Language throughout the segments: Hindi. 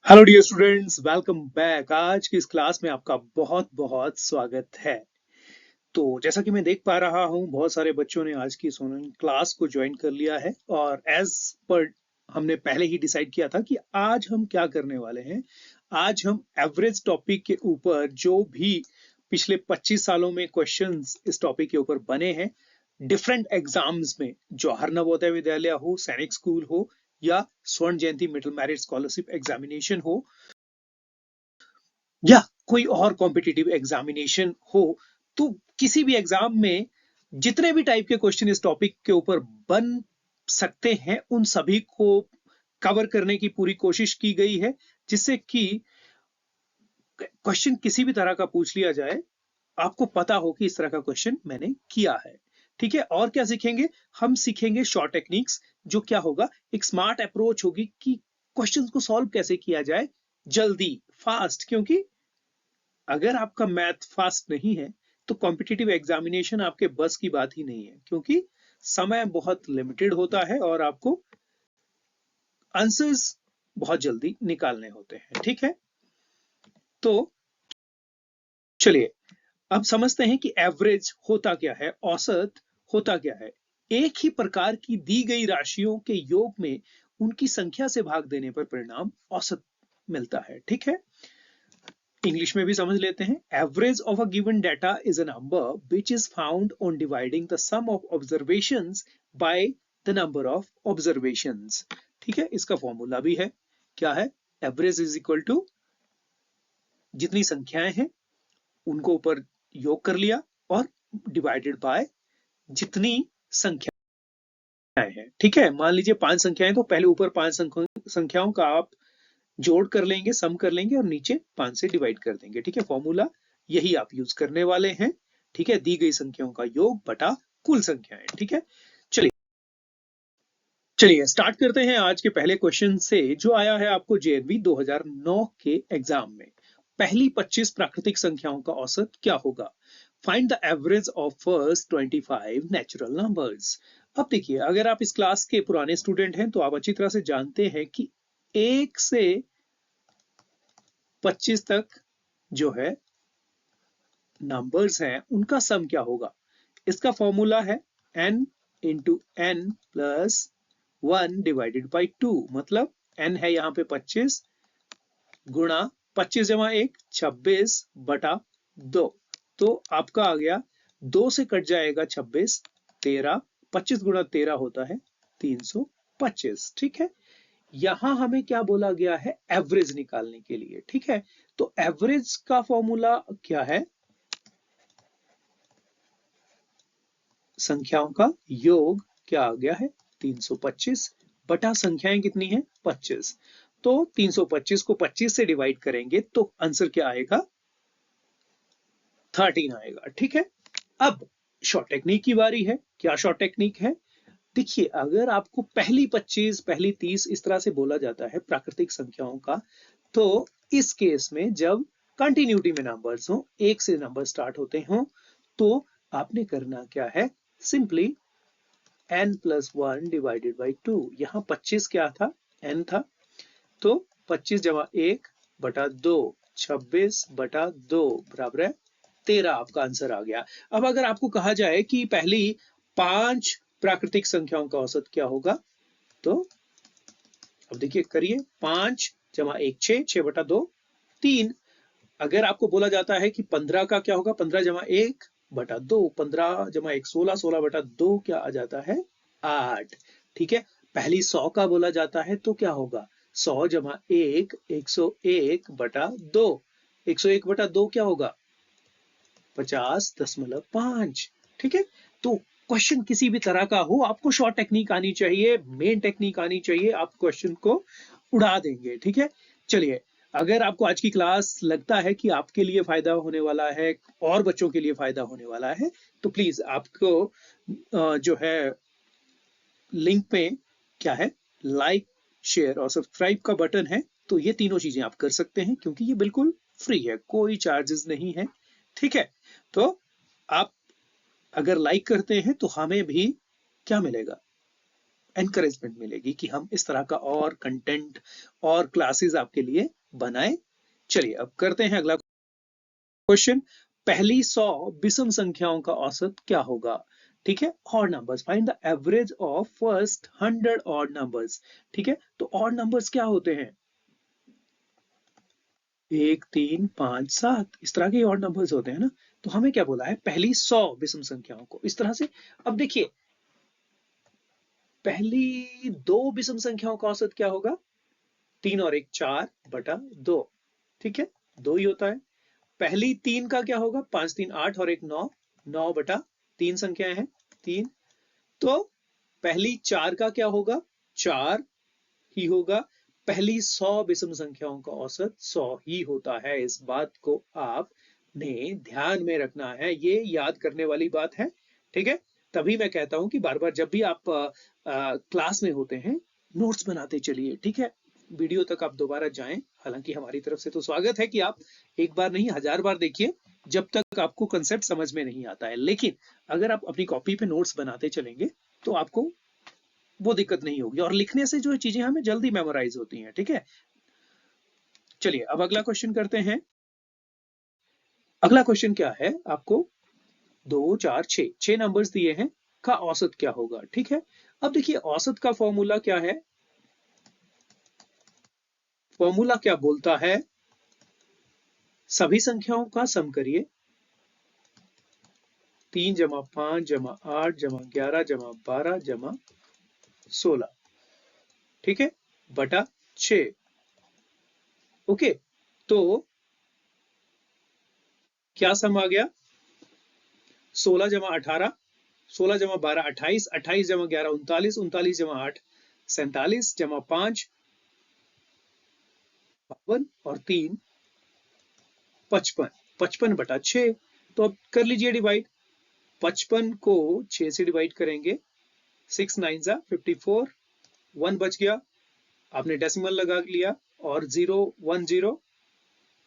Hello dear students, welcome back. आज की इस क्लास में आपका बहुत बहुत स्वागत है। तो जैसा कि मैं देख पा रहा हूं, बहुत सारे बच्चों ने आज की इस ऑनलाइन क्लास को ज्वाइन कर लिया है और एज पर हमने पहले ही डिसाइड किया था कि आज हम क्या करने वाले हैं। आज हम एवरेज टॉपिक के ऊपर जो भी पिछले 25 सालों में क्वेश्चंस इस टॉपिक के ऊपर बने हैं, डिफरेंट एग्जाम्स में, जवाहर नवोदय विद्यालय हो, सैनिक स्कूल हो या स्वर्ण जयंती मिडिल मेरिट स्कॉलरशिप एग्जामिनेशन हो या कोई और कॉम्पिटिटिव एग्जामिनेशन हो, तो किसी भी एग्जाम में जितने भी टाइप के क्वेश्चन इस टॉपिक के ऊपर बन सकते हैं, उन सभी को कवर करने की पूरी कोशिश की गई है, जिससे कि क्वेश्चन किसी भी तरह का पूछ लिया जाए, आपको पता हो कि इस तरह का क्वेश्चन मैंने किया है। ठीक है, और क्या सीखेंगे? हम सीखेंगे शॉर्ट टेक्निक्स। जो क्या होगा, एक स्मार्ट अप्रोच होगी कि क्वेश्चंस को सॉल्व कैसे किया जाए जल्दी, फास्ट। क्योंकि अगर आपका मैथ फास्ट नहीं है तो कॉम्पिटिटिव एग्जामिनेशन आपके बस की बात ही नहीं है, क्योंकि समय बहुत लिमिटेड होता है और आपको आंसर्स बहुत जल्दी निकालने होते हैं। ठीक है, तो चलिए अब समझते हैं कि एवरेज होता क्या है, औसत होता क्या है। एक ही प्रकार की दी गई राशियों के योग में उनकी संख्या से भाग देने पर परिणाम औसत मिलता है। ठीक है, इंग्लिश में भी समझ लेते हैं। Average of a given data is a number which is found on dividing the sum of observations by the number of observations. ठीक है, इसका फॉर्मूला भी है। क्या है? एवरेज इज इक्वल टू जितनी संख्याएं हैं उनको ऊपर योग कर लिया और डिवाइडेड बाय जितनी संख्याएं हैं। ठीक है, मान लीजिए 5 संख्याएं, तो पहले ऊपर 5 संख्याओं का आप जोड़ कर लेंगे, सम कर लेंगे और नीचे 5 से डिवाइड कर देंगे। ठीक है, फॉर्मूला यही आप यूज करने वाले हैं। ठीक है, दी गई संख्याओं का योग बटा कुल संख्याएं। ठीक है, चलिए चलिए स्टार्ट करते हैं आज के पहले क्वेश्चन से, जो आया है आपको जेएनवी 2009 के एग्जाम में। पहली 25 प्राकृतिक संख्याओं का औसत क्या होगा? Find the average of first 25 natural numbers. अब देखिए, अगर आप इस क्लास के पुराने स्टूडेंट हैं तो आप अच्छी तरह से जानते हैं कि 1 से 25 तक जो है नंबर्स हैं, उनका सम क्या होगा? इसका फॉर्मूला है n into N plus 1 divided by 2। मतलब n है यहाँ पे 25 गुणा 25 जमा 1 26 बटा 2। तो आपका आ गया, 2 से कट जाएगा 26, 13, 25 गुणा 13 होता है 325। ठीक है, यहां हमें क्या बोला गया है? एवरेज निकालने के लिए। ठीक है, तो एवरेज का फॉर्मूला क्या है? संख्याओं का योग क्या आ गया है? 325 बटा संख्याएं कितनी है? 25। तो 325 को 25 से डिवाइड करेंगे तो आंसर क्या आएगा? 13 आएगा। ठीक है, अब शॉर्ट टेक्निक की बारी है। क्या शॉर्ट टेक्निक है? देखिए, अगर आपको पहली 25 पहली 30 इस तरह से बोला जाता है प्राकृतिक संख्याओं का, तो इस केस में जब कंटिन्यूटी में नंबर्स हो, एक से नंबर स्टार्ट होते हो, तो आपने करना क्या है? Simply n plus 1 divided by 2। यहाँ 25 क्या था? n था। तो 25 जमा 1 बटा 2, 26 बटा 2 बराबर है 13। आपका आंसर आ गया। अब अगर आपको कहा जाए कि पहली 5 प्राकृतिक संख्याओं का औसत क्या होगा, तो अब देखिए, करिए। 5 जमा 1 6, 6 बटा 2 3। अगर आपको बोला जाता है कि 15 का क्या होगा? 15 जमा 1 बटा 2, 15 जमा 1 16, 16 बटा 2 क्या आ जाता है? 8। ठीक है, पहली 100 का बोला जाता है तो क्या होगा? 100 जमा 1 101 बटा 2, 101 बटा 2 क्या होगा? 50.5। ठीक है, तो क्वेश्चन किसी भी तरह का हो, आपको शॉर्ट टेक्निक आनी चाहिए, मेन टेक्निक आनी चाहिए, आप क्वेश्चन को उड़ा देंगे। ठीक है, चलिए, अगर आपको आज की क्लास लगता है कि आपके लिए फायदा होने वाला है और बच्चों के लिए फायदा होने वाला है, तो प्लीज आपको जो है लिंक पे क्या है, लाइक शेयर और सब्सक्राइब का बटन है। तो ये तीनों चीजें आप कर सकते हैं, क्योंकि ये बिल्कुल फ्री है, कोई चार्जेस नहीं है। ठीक है, तो आप अगर लाइक करते हैं तो हमें भी क्या मिलेगा? एनकरेजमेंट मिलेगी कि हम इस तरह का और कंटेंट और क्लासेस आपके लिए बनाए। चलिए अब करते हैं अगला क्वेश्चन। पहली 100 विषम संख्याओं का औसत क्या होगा? ठीक है, odd numbers, find the average of first 100 odd numbers. ठीक है, तो ऑड नंबर्स क्या होते हैं? 1, 3, 5, 7, इस तरह के ऑड नंबर्स होते हैं ना। तो हमें क्या बोला है? पहली 100 विषम संख्याओं को इस तरह से। अब देखिए, पहली 2 विषम संख्याओं का औसत क्या होगा? 3 और 1 4 बटा 2। ठीक है, 2 ही होता है। पहली 3 का क्या होगा? 5 3 8 और 1 9, 9 बटा 3 संख्याएं हैं, 3। तो पहली 4 का क्या होगा? 4 ही होगा। पहली 100 विषम संख्याओं का औसत 100 ही होता है। इस बात को आपने ध्यान में रखना है, ये याद करने वाली बात है। ठीक है, तभी मैं कहता हूं कि बार बार जब भी आप क्लास में होते हैं, नोट्स बनाते चलिए। ठीक है, वीडियो तक आप दोबारा जाएं। हालांकि हमारी तरफ से तो स्वागत है कि आप एक बार नहीं 1000 बार देखिए, जब तक आपको कंसेप्ट समझ में नहीं आता है। लेकिन अगर आप अपनी कॉपी पे नोट्स बनाते चलेंगे तो आपको वो दिक्कत नहीं होगी, और लिखने से जो चीजें हमें जल्दी मेमोराइज होती हैं। ठीक है, चलिए अब अगला क्वेश्चन करते हैं। अगला क्वेश्चन क्या है? आपको 2 4 6 6 नंबर्स दिए हैं, का औसत क्या होगा? ठीक है, अब देखिए औसत का फॉर्मूला क्या है? फॉर्मूला क्या बोलता है? सभी संख्याओं का सम करिए, 3 जमा 5 जमा 8 जमा 11 जमा 12 जमा 16। ठीक है, बटा 6। ओके, तो क्या सम आ गया? 16 जमा 18, 16 जमा 12 28, 28 जमा 11 39, 39 जमा 8 47 जमा 5 52 और 3 55, 55 बटा 6। तो अब कर लीजिए डिवाइड। 55 को 6 से डिवाइड करेंगे, 6 9 जा 54, 1 बच गया, आपने डेसिमल लगा लिया, और 0 1 0,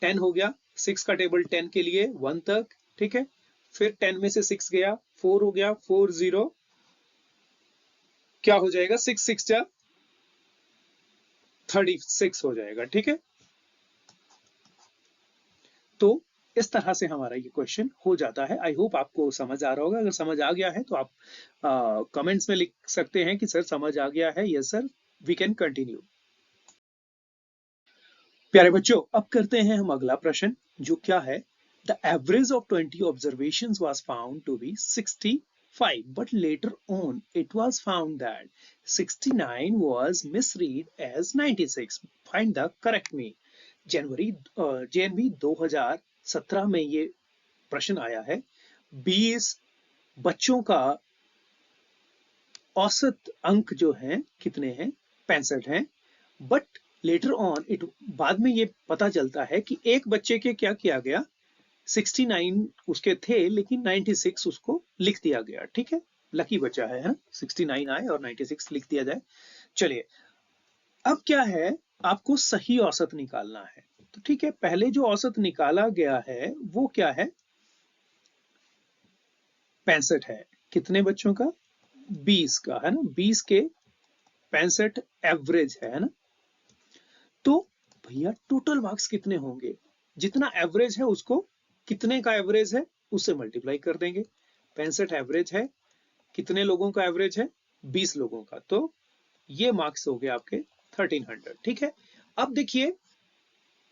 10 हो गया। 6 का टेबल 10 के लिए 1 तक। ठीक है, फिर 10 में से 6 गया, 4 हो गया, 4 0, क्या हो जाएगा? 6 6 जा 36 हो जाएगा। ठीक है, तो इस तरह से हमारा ये क्वेश्चन हो जाता है। आई होप आपको समझ आ रहा होगा। अगर समझ आ गया है तो आप कमेंट्स में लिख सकते हैं कि सर समझ आ गया है। Yes sir, we can continue. प्यारे बच्चों, अब करते हैं हम अगला प्रश्न, जो क्या है? The average of 20 observations was found to be 65, but later on it was found that 69 was misread as 96. Find the correct mean. January JNV 2017 में ये प्रश्न आया है। 20 बच्चों का औसत अंक जो है कितने हैं? 65 हैं। बट लेटर ऑन इट, बाद में ये पता चलता है कि एक बच्चे के क्या किया गया? 69 उसके थे, लेकिन 96 उसको लिख दिया गया। ठीक है, लकी बच्चा है ना, 69 आए और 96 लिख दिया जाए। चलिए, अब क्या है? आपको सही औसत निकालना है। तो ठीक है, पहले जो औसत निकाला गया है वो क्या है? 65 है। कितने बच्चों का? 20 का, है ना। 20 के 65 एवरेज है ना। तो भैया टोटल मार्क्स कितने होंगे? जितना एवरेज है उसको, कितने का एवरेज है उससे मल्टीप्लाई कर देंगे। 65 एवरेज है, कितने लोगों का एवरेज है? 20 लोगों का। तो ये मार्क्स हो गए आपके 1300। ठीक है, अब देखिए,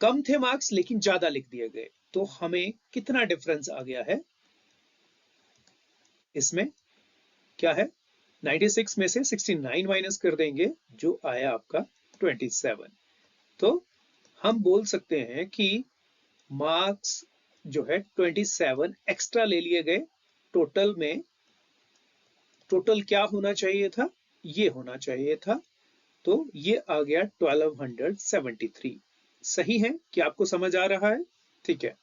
कम थे मार्क्स लेकिन ज्यादा लिख दिए गए, तो हमें कितना डिफरेंस आ गया है इसमें? क्या है? 96 में से 69 माइनस कर देंगे, जो आया आपका 27। तो हम बोल सकते हैं कि मार्क्स जो है 27 एक्स्ट्रा ले लिए गए। टोटल में, टोटल क्या होना चाहिए था? ये होना चाहिए था। तो ये आ गया 1273। सही है कि आपको समझ आ रहा है? ठीक है,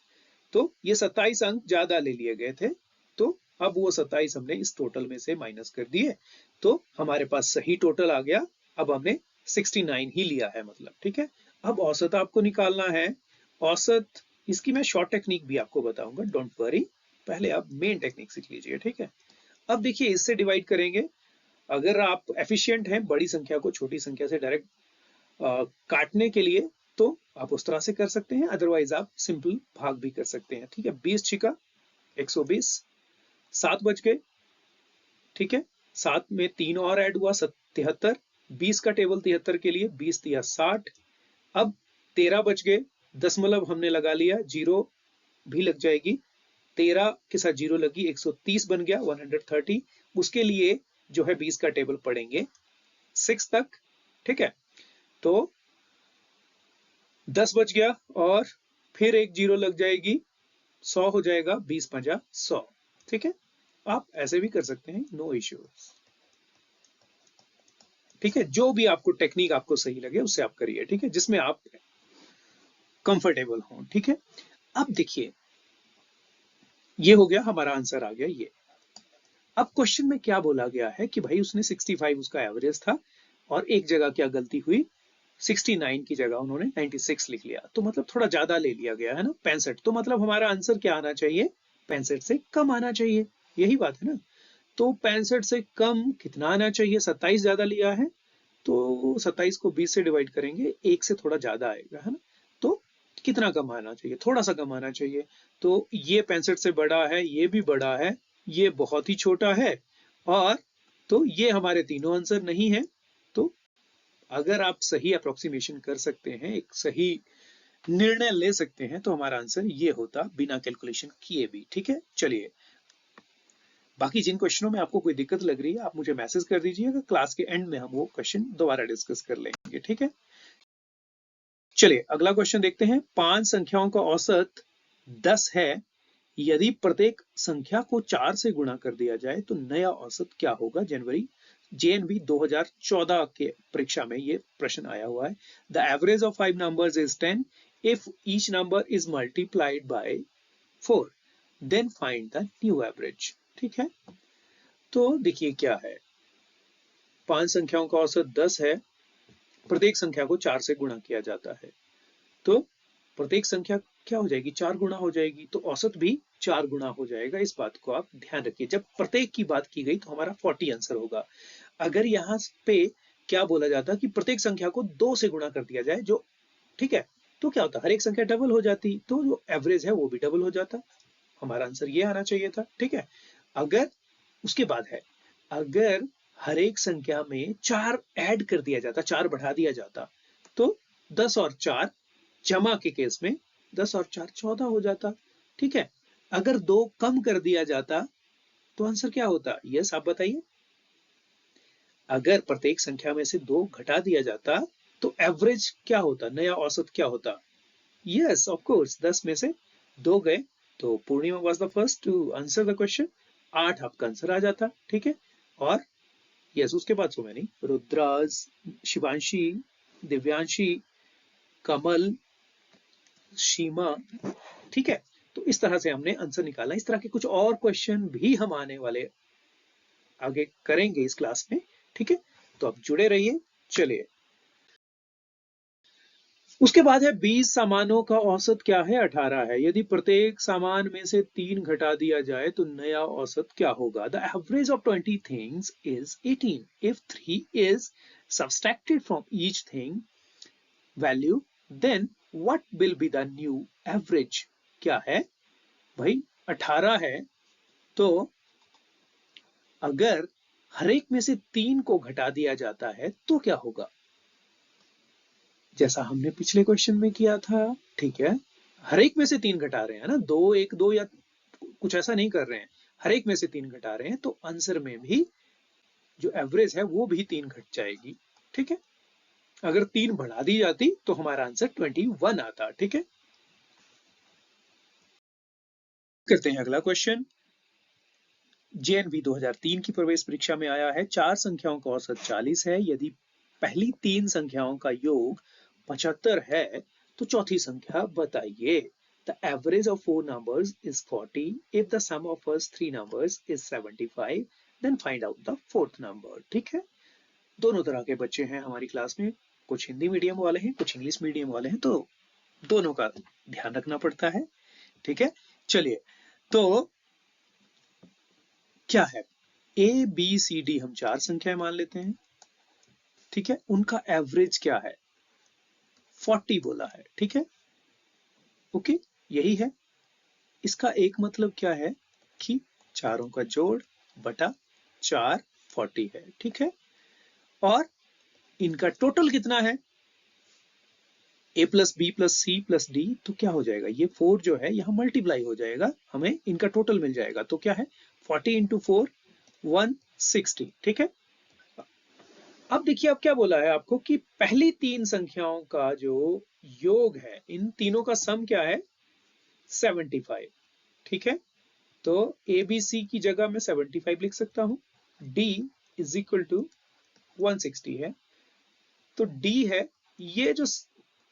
तो ये 27 अंक ज्यादा ले लिए गए थे, तो अब वो 27 हमने इस टोटल में से माइनस कर दिए, तो हमारे पास सही टोटल आ गया। अब हमने 69 ही लिया है मतलब। ठीक है, अब औसत आपको निकालना है। औसत, इसकी मैं शॉर्ट टेक्निक भी आपको बताऊंगा, डोंट वरी। पहले आप मेन टेक्निक सीख लीजिए। ठीक है, अब देखिए, इससे डिवाइड करेंगे, अगर आप एफिशिएंट हैं बड़ी संख्या को छोटी संख्या से डायरेक्ट काटने के लिए तो आप उस तरह से कर सकते हैं, अदरवाइज आप सिंपल भाग भी कर सकते हैं। ठीक है, 20 छिका 120, 7 बज गए। ठीक है, 7 में 3 और ऐड हुआ 73, 20 का टेबल 73 के लिए, 20 तिया 60। अब 13 बज गए, दशमलव हमने लगा लिया, जीरो भी लग जाएगी, 13 के साथ जीरो लगी, 130 बन गया 130। उसके लिए जो है 20 का टेबल पढ़ेंगे 6 तक। ठीक है, तो 10 बज गया और फिर एक जीरो लग जाएगी, 100 हो जाएगा, 20 50 100। ठीक है, आप ऐसे भी कर सकते हैं, नो इश्यूज। ठीक है, जो भी आपको टेक्निक आपको सही लगे उससे आप करिए। ठीक है, जिसमें आप कंफर्टेबल हो। ठीक है, अब देखिए ये हो गया, हमारा आंसर आ गया ये। अब क्वेश्चन में क्या बोला गया है कि भाई उसने 65 उसका एवरेज था और एक जगह क्या गलती हुई, 69 की जगह उन्होंने 96 लिख लिया, तो मतलब थोड़ा ज्यादा ले लिया गया है ना 65। तो मतलब हमारा आंसर क्या आना चाहिए, 65 से कम आना चाहिए, यही बात है ना। तो 65 से कम कितना आना चाहिए, 27 ज्यादा लिया है, तो 27 को 20 से डिवाइड करेंगे, एक से थोड़ा ज्यादा आएगा, है ना। तो कितना कम आना चाहिए, थोड़ा सा कम आना चाहिए। तो ये 65 से बड़ा है, ये भी बड़ा है, ये बहुत ही छोटा है, और तो ये हमारे तीनों आंसर नहीं है। तो अगर आप सही अप्रोक्सीमेशन कर सकते हैं, एक सही निर्णय ले सकते हैं, तो हमारा आंसर ये होता बिना कैलकुलेशन किए भी। ठीक है, चलिए बाकी जिन क्वेश्चनों में आपको कोई दिक्कत लग रही है आप मुझे मैसेज कर दीजिएगा, क्लास के एंड में हम वो क्वेश्चन दोबारा डिस्कस कर लेंगे। ठीक है, चलिए अगला क्वेश्चन देखते हैं। 5 संख्याओं का औसत 10 है, यदि प्रत्येक संख्या को 4 से गुणा कर दिया जाए तो नया औसत क्या होगा। जनवरी जेएनवी 2014 के परीक्षा में ये प्रश्न आया हुआ है। The average of 5 numbers is 10 if each number is multiplied by 4 then find the new average. ठीक है, तो देखिए क्या है, 5 संख्याओं का औसत 10 है, प्रत्येक संख्या को 4 से गुणा किया जाता है, तो प्रत्येक संख्या क्या हो जाएगी, 4 गुणा हो जाएगी, तो औसत भी 4 गुणा हो जाएगा। इस बात को आप ध्यान रखिए, जब प्रत्येक की बात की गई तो हमारा 40 आंसर होगा। अगर यहाँ पे क्या बोला जाता कि प्रत्येक संख्या को 2 से गुणा कर दिया जाए, जो ठीक है, तो क्या होता, हर एक संख्या डबल हो जाती, तो जो एवरेज है वो भी डबल हो जाता। हमारा आंसर ये आना चाहिए था। ठीक है, अगर उसके बाद है, अगर हर एक संख्या में 4 ऐड कर दिया जाता, 4 बढ़ा दिया जाता, तो 10 और 4 जमा के केस में 10 और 4 14 हो जाता। ठीक है, अगर 2 कम कर दिया जाता तो आंसर क्या होता, यस आप बताइए। अगर प्रत्येक संख्या में से 2 घटा दिया जाता तो एवरेज क्या होता, नया औसत क्या होता, यस ऑफ कोर्स 10 में से 2 गए, तो Purnima was the first to answer the question, 8 आपका आंसर आ जाता। ठीक है, और यस उसके बाद सो मैनी, रुद्राज, शिवांशी, दिव्यांशी, कमल, सीमा। ठीक है, तो इस तरह से हमने आंसर निकाला। इस तरह के कुछ और क्वेश्चन भी हम आने वाले आगे करेंगे इस क्लास में। ठीक है, तो आप जुड़े रहिए। चलिए उसके बाद है 20 सामानों का औसत क्या है, 18 है, यदि प्रत्येक सामान में से 3 घटा दिया जाए तो नया औसत क्या होगा। The average of 20 things is 18 if 3 is subtracted from each thing value then what will be the new average. क्या है भाई, 18 है, तो अगर हर एक में से 3 को घटा दिया जाता है तो क्या होगा, जैसा हमने पिछले क्वेश्चन में किया था। ठीक है, हर एक में से 3 घटा रहे हैं ना, 2 1 2 या कुछ ऐसा नहीं कर रहे हैं, हर एक में से 3 घटा रहे हैं, तो आंसर में भी जो एवरेज है वो भी 3 घट जाएगी। ठीक है, अगर 3 बढ़ा दी जाती तो हमारा आंसर 21 आता। ठीक है, करते हैं अगला क्वेश्चन। जेएनवी 2003 की प्रवेश परीक्षा में आया है। 4 संख्याओं का औसत 40 है, यदि पहली 3 संख्याओं का योग 75 है तो चौथी संख्या बताइए। The average of 4 numbers is 40. If the sum of first 3 numbers is 75, then find out the fourth number. ठीक है, दोनों तरह के बच्चे हैं हमारी क्लास में, कुछ हिंदी मीडियम वाले हैं, कुछ इंग्लिश मीडियम वाले हैं, तो दोनों का ध्यान रखना पड़ता है। ठीक है, चलिए तो क्या है, ए बी सी डी हम 4 संख्याएं मान लेते हैं, ठीक है। उनका एवरेज क्या है, 40 बोला है, ठीक है। ओके, यही है। इसका एक मतलब क्या है कि चारों का जोड़ बटा 4 40 है, ठीक है। और इनका टोटल कितना है, a plus B plus C plus D, तो क्या हो जाएगा, ये 4 जो है यहाँ मल्टीप्लाई हो जाएगा, हमें इनका टोटल मिल जाएगा। तो क्या है 40 इंटू 4 160, ठीक है। अब देखिए अब क्या बोला है आपको कि पहली 3 संख्याओं का जो योग है, इन तीनों का सम क्या है 75, ठीक है। तो ए बी सी की जगह मैं 75 लिख सकता हूं। डी इज इक्वल टू 160 है, तो डी है, ये जो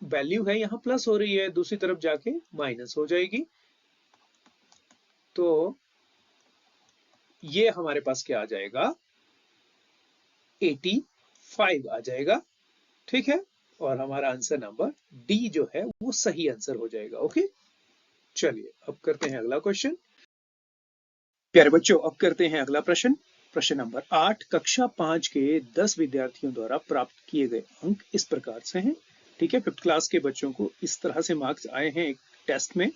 वैल्यू है यहाँ प्लस हो रही है, दूसरी तरफ जाके माइनस हो जाएगी। तो ये हमारे पास क्या आ जाएगा 85 आ जाएगा, ठीक है। और हमारा आंसर नंबर डी जो है वो सही आंसर हो जाएगा। ओके, चलिए अब करते हैं अगला क्वेश्चन। प्यारे बच्चों, अब करते हैं अगला प्रश्न। प्रश्न नंबर 8, कक्षा 5 के 10 विद्यार्थियों द्वारा प्राप्त किए गए अंक इस प्रकार से हैं, ठीक है। 5th क्लास के बच्चों को इस तरह से मार्क्स आए हैं एक टेस्ट में,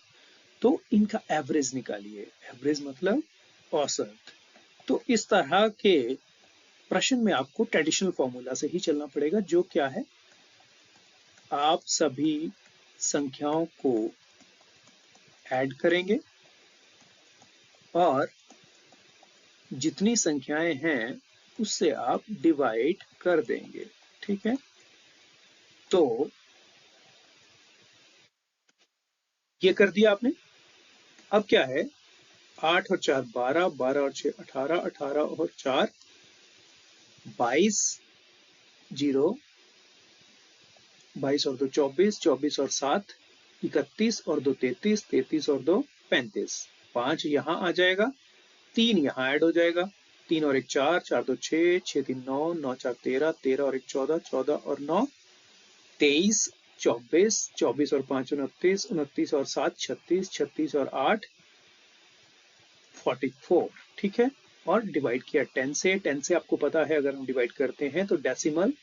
तो इनका एवरेज निकालिए। एवरेज मतलब औसत। तो इस तरह के प्रश्न में आपको ट्रेडिशनल फॉर्मूला से ही चलना पड़ेगा, जो क्या है, आप सभी संख्याओं को ऐड करेंगे और जितनी संख्याएं हैं उससे आप डिवाइड कर देंगे, ठीक है। तो ये कर दिया आपने। अब क्या है, 8 और 4 12, 12 और 6 18, 18 और 4 22, 0 22 और 2 24, 24 और 7 31 और 2 33, 33 और 2 35, 5 यहाँ आ जाएगा, 3 यहाँ ऐड हो जाएगा, 3 और 1 4, 4 2 6, 6 3 9, 9 4 13, 13 और 1 14, 14 और 9 23, 24, 24 और 5 29, 29 और 7 36, 36 और 8 44, ठीक है। और डिवाइड किया 10 से। 10 से आपको पता है अगर हम डिवाइड करते हैं तो डेसिमल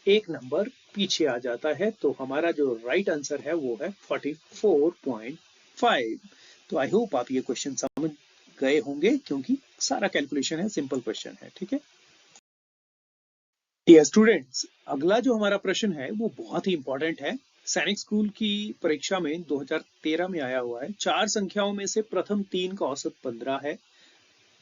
एक नंबर पीछे आ जाता है, तो हमारा जो राइट आंसर है वो है 44.5। तो आई होप आप ये क्वेश्चन समझ गए होंगे, क्योंकि सारा कैलकुलेशन है, सिंपल क्वेश्चन है, ठीक है। डियर स्टूडेंट्स, अगला जो हमारा प्रश्न है वो बहुत ही इंपॉर्टेंट है। सैनिक स्कूल की परीक्षा में 2013 में आया हुआ है। 4 संख्याओं में से प्रथम 3 का औसत 15 है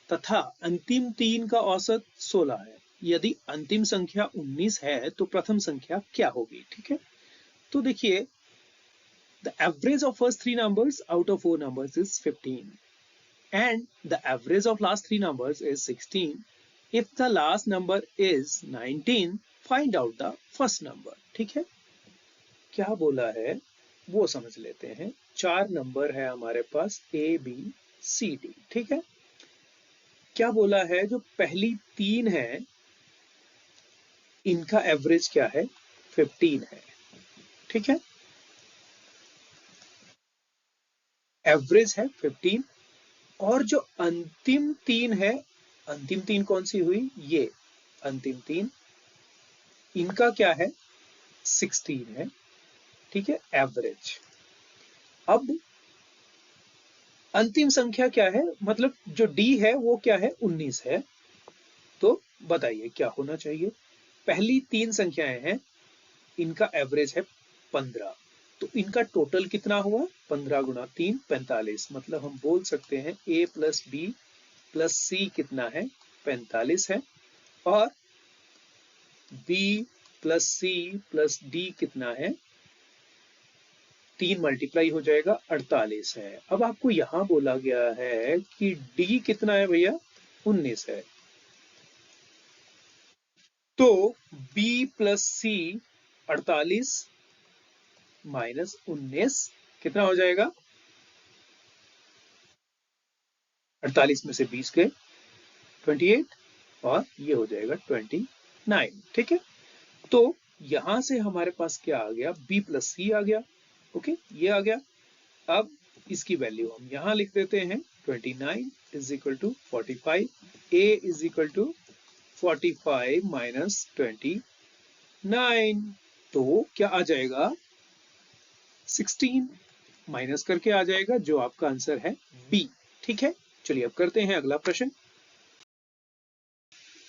तथा अंतिम 3 का औसत 16 है। यदि अंतिम संख्या 19 है तो प्रथम संख्या क्या होगी, ठीक है। तो देखिए, the average of first 3 numbers out of 4 numbers is 15 and the average of last 3 numbers is 16. If the last number is 19, find out the first number, ठीक है। क्या बोला है वो समझ लेते हैं। 4 नंबर है हमारे पास A B C D, ठीक है। क्या बोला है, जो पहली 3 है इनका एवरेज क्या है 15 है, ठीक है। एवरेज है 15। और जो अंतिम 3 है, अंतिम 3 कौन सी हुई, ये अंतिम 3, इनका क्या है 16 है, ठीक है, एवरेज। अब अंतिम संख्या क्या है, मतलब जो डी है वो क्या है 19 है। तो बताइए क्या होना चाहिए। पहली 3 संख्याएं हैं, इनका एवरेज है 15, तो इनका टोटल कितना हुआ 15 गुणा 3 45, मतलब हम बोल सकते हैं a plus B plus C कितना है 45 है, और b plus C plus D कितना है 3 मल्टीप्लाई हो जाएगा 48 है। अब आपको यहां बोला गया है कि d कितना है भैया 19 है, तो b प्लस सी 48 माइनस 19 कितना हो जाएगा, 48 में से 20 गए 28 और ये हो जाएगा 29, ठीक है। तो यहां से हमारे पास क्या आ गया b प्लस सी आ गया, ओके, ये आ गया। अब इसकी वैल्यू हम यहां लिख देते हैं 29 is equal to 45, a is equal to 45 minus 29, तो क्या आ जाएगा 16 माइनस करके आ जाएगा, जो आपका आंसर है बी। ठीक है, चलिए अब करते हैं अगला प्रश्न।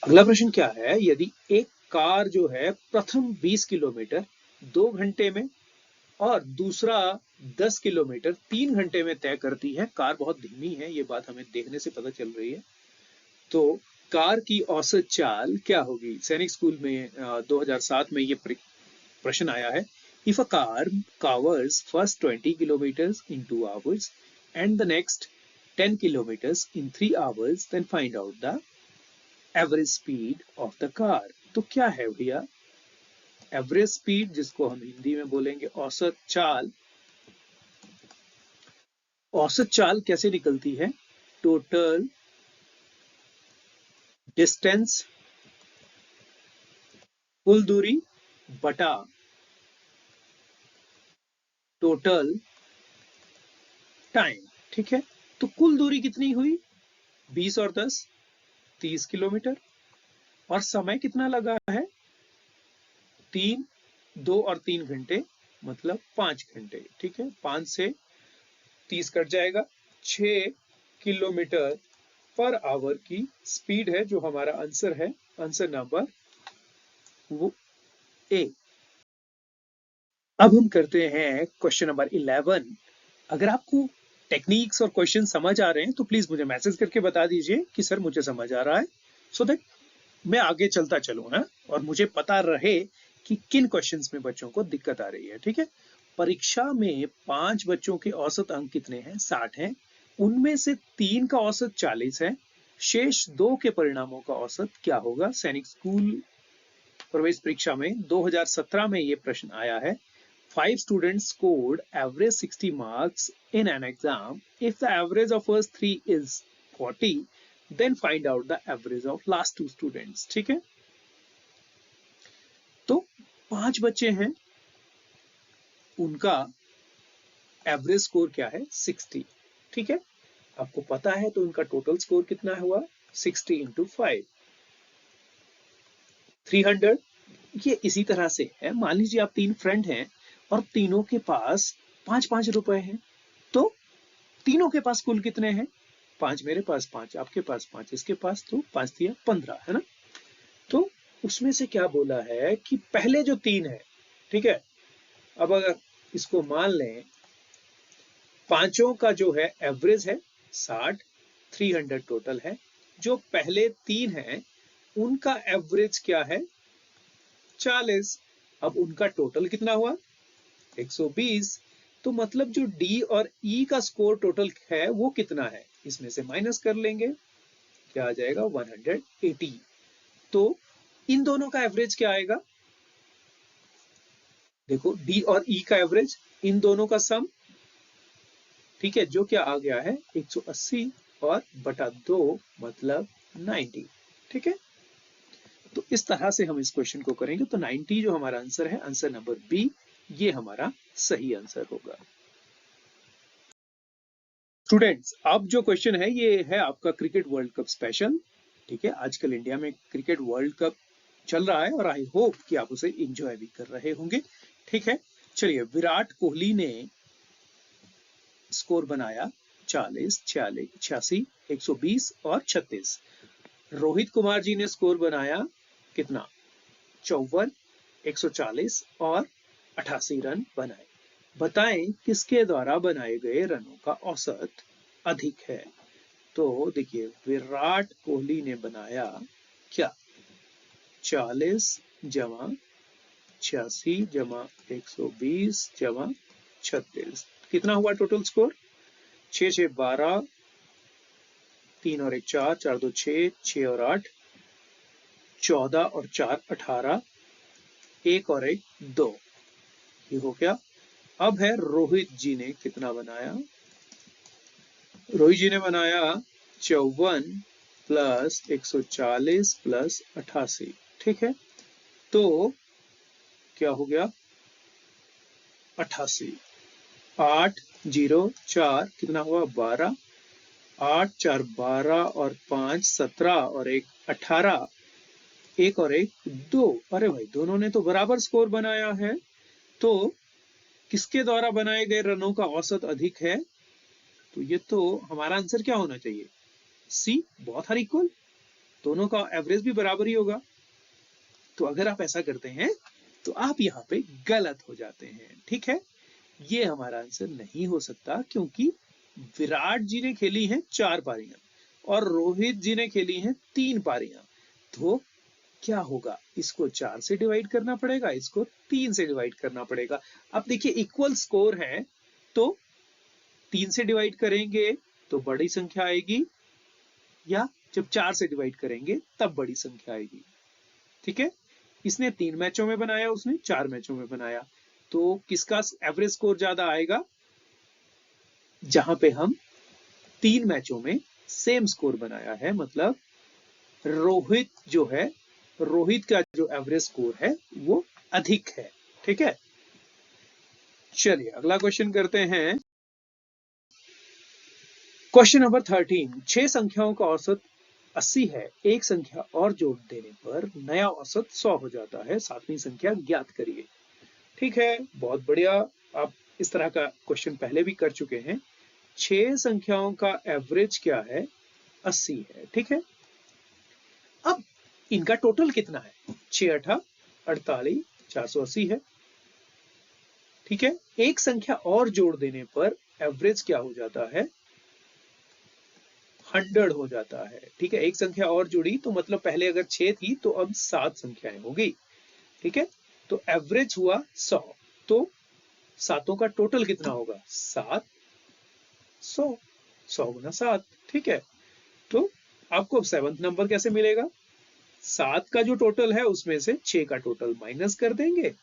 अगला प्रश्न क्या है, यदि एक कार जो है प्रथम 20 किलोमीटर 2 घंटे में और दूसरा 10 किलोमीटर 3 घंटे में तय करती है, कार बहुत धीमी है, ये बात हमें देखने से पता चल रही है, तो कार की औसत चाल क्या होगी? सैनिक स्कूल में 2007 में ये प्रश्न आया है। If a car covers first 20 kilometers in 2 hours and the next 10 kilometers in 3 hours, then find out the average speed of the car। तो क्या है भैया एवरेज स्पीड, जिसको हम हिंदी में बोलेंगे औसत चाल। औसत चाल कैसे निकलती है? टोटल डिस्टेंस, कुल दूरी बटा टोटल टाइम। ठीक है, तो कुल दूरी कितनी हुई? 20 और 10 30 किलोमीटर, और समय कितना लगा है? 3, 2 और 3 घंटे, मतलब 5 घंटे। ठीक है, 5 से 30 कट जाएगा, 6 किलोमीटर पर आवर की स्पीड है, जो हमारा आंसर है, आंसर नंबर वो ए। अब हम करते हैं क्वेश्चन नंबर 11। अगर आपको टेक्निक्स और क्वेश्चन समझ आ रहे हैं तो प्लीज मुझे मैसेज करके बता दीजिए कि सर मुझे समझ आ रहा है, सो दैट मैं आगे चलता चलूं ना, और मुझे पता रहे कि किन क्वेश्चंस में बच्चों को दिक्कत आ रही है। ठीक है, परीक्षा में 5 बच्चों के औसत अंक कितने हैं? 60 हैं। उनमें से 3 का औसत 40 है, शेष 2 के परिणामों का औसत क्या होगा? सैनिक स्कूल प्रवेश परीक्षा में 2017 में ये प्रश्न आया है। 5 students scored average 60 marks in an exam. If the average of first 3 is 40, then find out the average of last 2 students। ठीक है, तो 5 बच्चे हैं, उनका एवरेज स्कोर क्या है? 60। ठीक है, आपको पता है तो उनका टोटल स्कोर कितना हुआ? 60 इंटू 5 300। ये इसी तरह से है, मान लीजिए आप 3 फ्रेंड हैं और तीनों के पास 5-5 रुपए हैं, तो तीनों के पास कुल कितने हैं? 5 मेरे पास, 5 आपके पास, 5 इसके पास, तो 5 दिया 15, है ना? तो उसमें से क्या बोला है कि पहले जो 3 है, ठीक है, अब अगर इसको मान लें, पांचों का जो है एवरेज है 60, 300 टोटल है, जो पहले 3 हैं उनका एवरेज क्या है? 40। अब उनका टोटल कितना हुआ? 120। तो मतलब जो डी और ई का स्कोर टोटल है वो कितना है? इसमें से माइनस कर लेंगे, क्या आ जाएगा? 180। तो इन दोनों का एवरेज क्या आएगा? देखो, डी और ई का एवरेज, इन दोनों का सम, ठीक है, जो क्या आ गया है? 180 और बटा 2 मतलब 90। ठीक है, तो इस तरह से हम इस क्वेश्चन को करेंगे, तो 90 जो हमारा आंसर है, आंसर नंबर बी, ये हमारा सही आंसर होगा। स्टूडेंट्स, अब जो क्वेश्चन है ये है आपका क्रिकेट वर्ल्ड कप स्पेशल। ठीक है, आजकल इंडिया में क्रिकेट वर्ल्ड कप चल रहा है और आई होप कि आप उसे एंजॉय भी कर रहे होंगे। ठीक है, चलिए, विराट कोहली ने स्कोर बनाया 40, 46, 86, 120 और 36। रोहित कुमार जी ने स्कोर बनाया कितना? 54, 140 और 88 रन बनाए। बताएं किसके द्वारा बनाए गए रनों का औसत अधिक है? तो देखिए, विराट कोहली ने बनाया क्या? 40 जमा 86 जमा 120 जमा 36, कितना हुआ टोटल स्कोर? 6 6 12, 3 और 1 4, 4 2 6, 6 और 8 14 और 4 18, 1 और 1 2, ये हो गया। अब है रोहित जी ने कितना बनाया? रोहित जी ने बनाया 54 प्लस 140 प्लस 88। ठीक है, तो क्या हो गया? 88, 8 0 4, कितना हुआ? 12, 8 4 12 और 5 17 और 1 18, 1 और 1 2। अरे भाई दोनों ने तो बराबर स्कोर बनाया है। तो किसके द्वारा बनाए गए रनों का औसत अधिक है? तो ये तो हमारा आंसर क्या होना चाहिए? सी, बहुत हर इक्वल, दोनों का एवरेज भी बराबर ही होगा। तो अगर आप ऐसा करते हैं तो आप यहाँ पे गलत हो जाते हैं, ठीक है। ये हमारा आंसर नहीं हो सकता, क्योंकि विराट जी ने खेली हैं 4 पारियां और रोहित जी ने खेली हैं 3 पारियां। तो क्या होगा? इसको 4 से डिवाइड करना पड़ेगा, इसको 3 से डिवाइड करना पड़ेगा। अब देखिए इक्वल स्कोर है, तो 3 से डिवाइड करेंगे तो बड़ी संख्या आएगी, या जब 4 से डिवाइड करेंगे तब बड़ी संख्या आएगी, ठीक है। इसने 3 मैचों में बनाया, उसने 4 मैचों में बनाया। तो किसका एवरेज स्कोर ज्यादा आएगा? जहां पे हम 3 मैचों में सेम स्कोर बनाया है, मतलब रोहित जो है, रोहित का जो एवरेज स्कोर है वो अधिक है, ठीक है। चलिए अगला क्वेश्चन करते हैं। Question number 13। 6 संख्याओं का औसत 80 है, एक संख्या और जोड़ देने पर नया औसत 100 हो जाता है, सातवीं संख्या ज्ञात करिए। ठीक है, बहुत बढ़िया। आप इस तरह का क्वेश्चन पहले भी कर चुके हैं। 6 संख्याओं का एवरेज क्या है? 80 है, ठीक है। अब इनका टोटल कितना है? 6 8 48, 480 है, ठीक है। एक संख्या और जोड़ देने पर एवरेज क्या हो जाता है? 100 हो जाता है, ठीक है। एक संख्या और जुड़ी तो मतलब पहले अगर 6 थी तो अब 7 संख्याएं हो गई, ठीक है। तो एवरेज हुआ 100, तो सातों का टोटल कितना होगा? 7, 100, 100 गुना 7, ठीक है। तो आपको अब 7th नंबर कैसे मिलेगा? 7 का जो टोटल है उसमें से 6 का टोटल माइनस कर देंगे,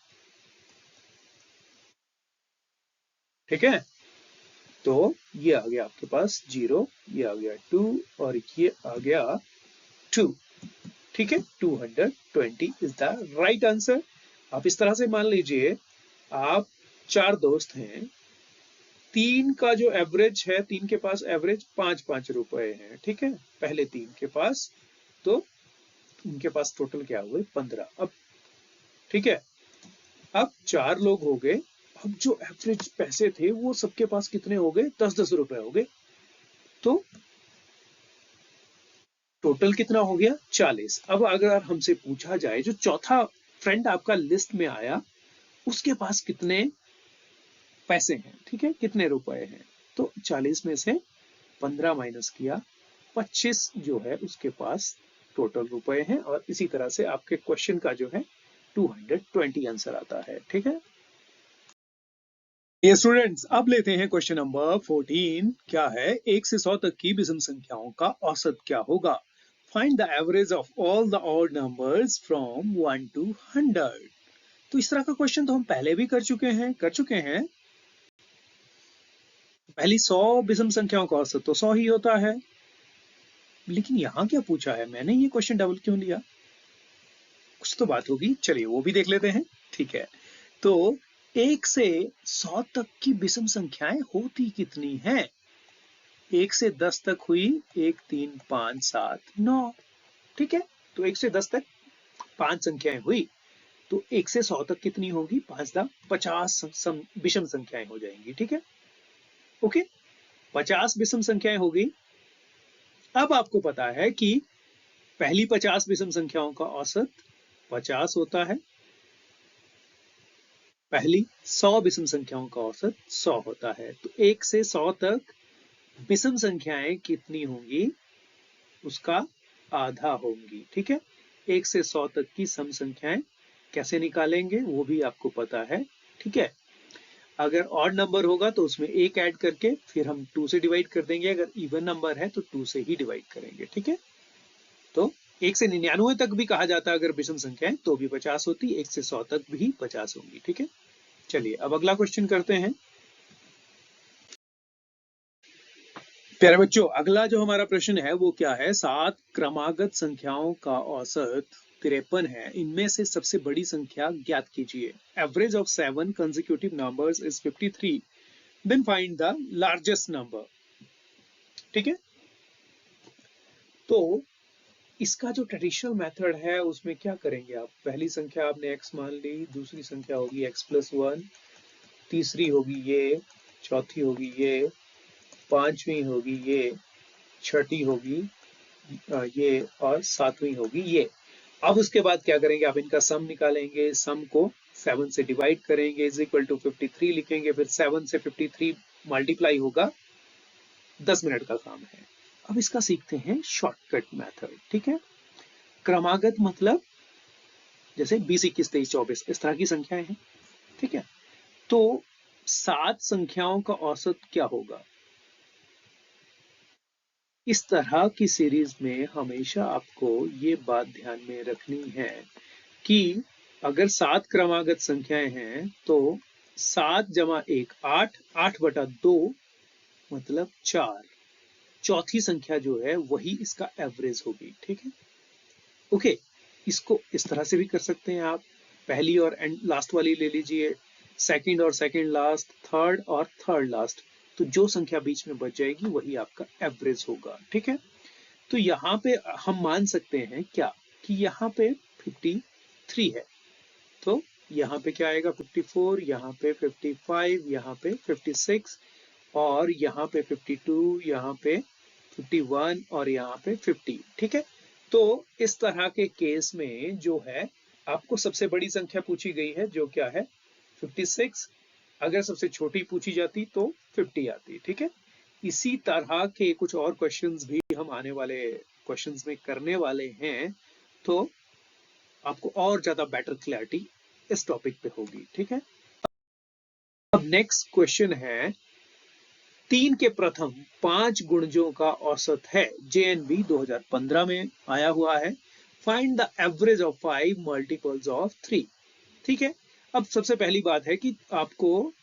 ठीक है। तो ये आ गया आपके पास 0, ये आ गया 2 और ये आ गया 2, ठीक है। 220 इज द राइट आंसर। आप इस तरह से मान लीजिए, आप 4 दोस्त हैं, 3 का जो एवरेज है, 3 के पास एवरेज 5-5 रुपए है, ठीक है, पहले 3 के पास। तो उनके पास टोटल क्या हुए? 15। अब ठीक है, अब 4 लोग हो गए। अब जो एवरेज पैसे थे वो सबके पास कितने हो गए? 10-10 रुपए हो गए। तो टोटल कितना हो गया? 40। अब अगर हमसे पूछा जाए जो चौथा फ्रेंड आपका लिस्ट में आया, उसके पास कितने पैसे हैं, ठीक है, कितने रुपए हैं? तो 40 में से 15 माइनस किया, 25 जो है उसके पास टोटल रुपए हैं। और इसी तरह से आपके क्वेश्चन का जो है 220 आंसर आता है, ठीक है। ये स्टूडेंट्स, अब लेते हैं क्वेश्चन नंबर 14। क्या है? 1 से 100 तक की विषम संख्याओं का औसत क्या होगा? Find the average of all the odd numbers from 1 to 100। तो इस तरह का क्वेश्चन तो हम पहले भी कर चुके हैं। पहली 100 विषम संख्याओं का औसत तो 100 ही होता है, लेकिन यहाँ क्या पूछा है? मैंने ये क्वेश्चन डबल क्यों लिया? कुछ तो बात होगी, चलिए वो भी देख लेते हैं, ठीक है। तो 1 से 100 तक की विषम संख्याएं होती कितनी हैं? 1 से 10 तक हुई 1 3 5 7 9, ठीक है। तो 1 से 10 तक 5 संख्याएं हुई, तो 1 से 100 तक कितनी होगी? 5 × 50 विषम संख्याएं हो जाएंगी, ठीक है। ओके, 50 विषम संख्याएं हो गई। अब आपको पता है कि पहली 50 विषम संख्याओं का औसत 50 होता है, पहली 100 विषम संख्याओं का औसत 100 होता है। तो 1 से 100 तक विषम संख्याएं कितनी होंगी? उसका आधा होंगी, ठीक है। 1 से 100 तक की सम संख्याएं कैसे निकालेंगे वो भी आपको पता है, ठीक है। अगर ऑड नंबर होगा तो उसमें 1 ऐड करके फिर हम 2 से डिवाइड कर देंगे, अगर इवन नंबर है तो 2 से ही डिवाइड करेंगे, ठीक है। तो 1 से 99 तक भी कहा जाता है अगर विषम संख्याएं, तो भी 50 होती, 1 से 100 तक भी 50 होंगी, ठीक है। चलिए अब अगला क्वेश्चन करते हैं। प्यारे बच्चों, अगला जो हमारा प्रश्न है वो क्या है? 7 क्रमागत संख्याओं का औसत 53 है, इनमें से सबसे बड़ी संख्या ज्ञात कीजिए। Average of 7 consecutive numbers is 53, then find the largest number, ठीक है। तो इसका जो ट्रेडिशनल मेथड है उसमें क्या करेंगे आप, पहली संख्या आपने x मान ली, दूसरी संख्या होगी x+1, तीसरी होगी ये, चौथी होगी ये, पांचवी होगी ये, छठी होगी ये, और सातवीं होगी ये। अब उसके बाद क्या करेंगे, आप इनका सम निकालेंगे, सम को 7 से डिवाइड करेंगे, इज इक्वल टू 53 लिखेंगे, फिर 7 से 53 मल्टीप्लाई होगा, 10 मिनट का काम है। अब इसका सीखते हैं शॉर्टकट मेथड, ठीक है। क्रमागत मतलब जैसे 20, 21, 23, 24 इस तरह की संख्याएं हैं, ठीक है। तो 7 संख्याओं का औसत क्या होगा, इस तरह की सीरीज में हमेशा आपको ये बात ध्यान में रखनी है कि अगर 7 क्रमागत संख्याएं हैं तो 7 जमा 1 8, 8/2 मतलब 4, चौथी संख्या जो है वही इसका एवरेज होगी, ठीक है। ओके, इसको इस तरह से भी कर सकते हैं आप, पहली और एंड लास्ट वाली ले लीजिए, सेकंड और सेकंड लास्ट, थर्ड और थर्ड लास्ट, तो जो संख्या बीच में बच जाएगी वही आपका एवरेज होगा, ठीक है। तो यहाँ पे हम मान सकते हैं क्या कि यहाँ पे 53 है, तो यहाँ पे क्या आएगा 54, यहाँ पे 55, यहाँ पे 56, और यहाँ पे 52, यहाँ पे 51, और यहाँ पे 50, ठीक है। तो इस तरह के केस में जो है आपको सबसे बड़ी संख्या पूछी गई है जो क्या है 56, अगर सबसे छोटी पूछी जाती तो 50 आती, ठीक है। इसी तरह के कुछ और क्वेश्चंस भी हम आने वाले क्वेश्चंस में करने वाले हैं, तो आपको और ज्यादा बेटर क्लैरिटी इस टॉपिक पे होगी, ठीक है। अब नेक्स्ट क्वेश्चन है, 3 के प्रथम 5 गुणजों का औसत है, JNB 2015 में आया हुआ है, find the average of 5 multiples of 3, ठीक है। अब सबसे पहली बात है कि आपको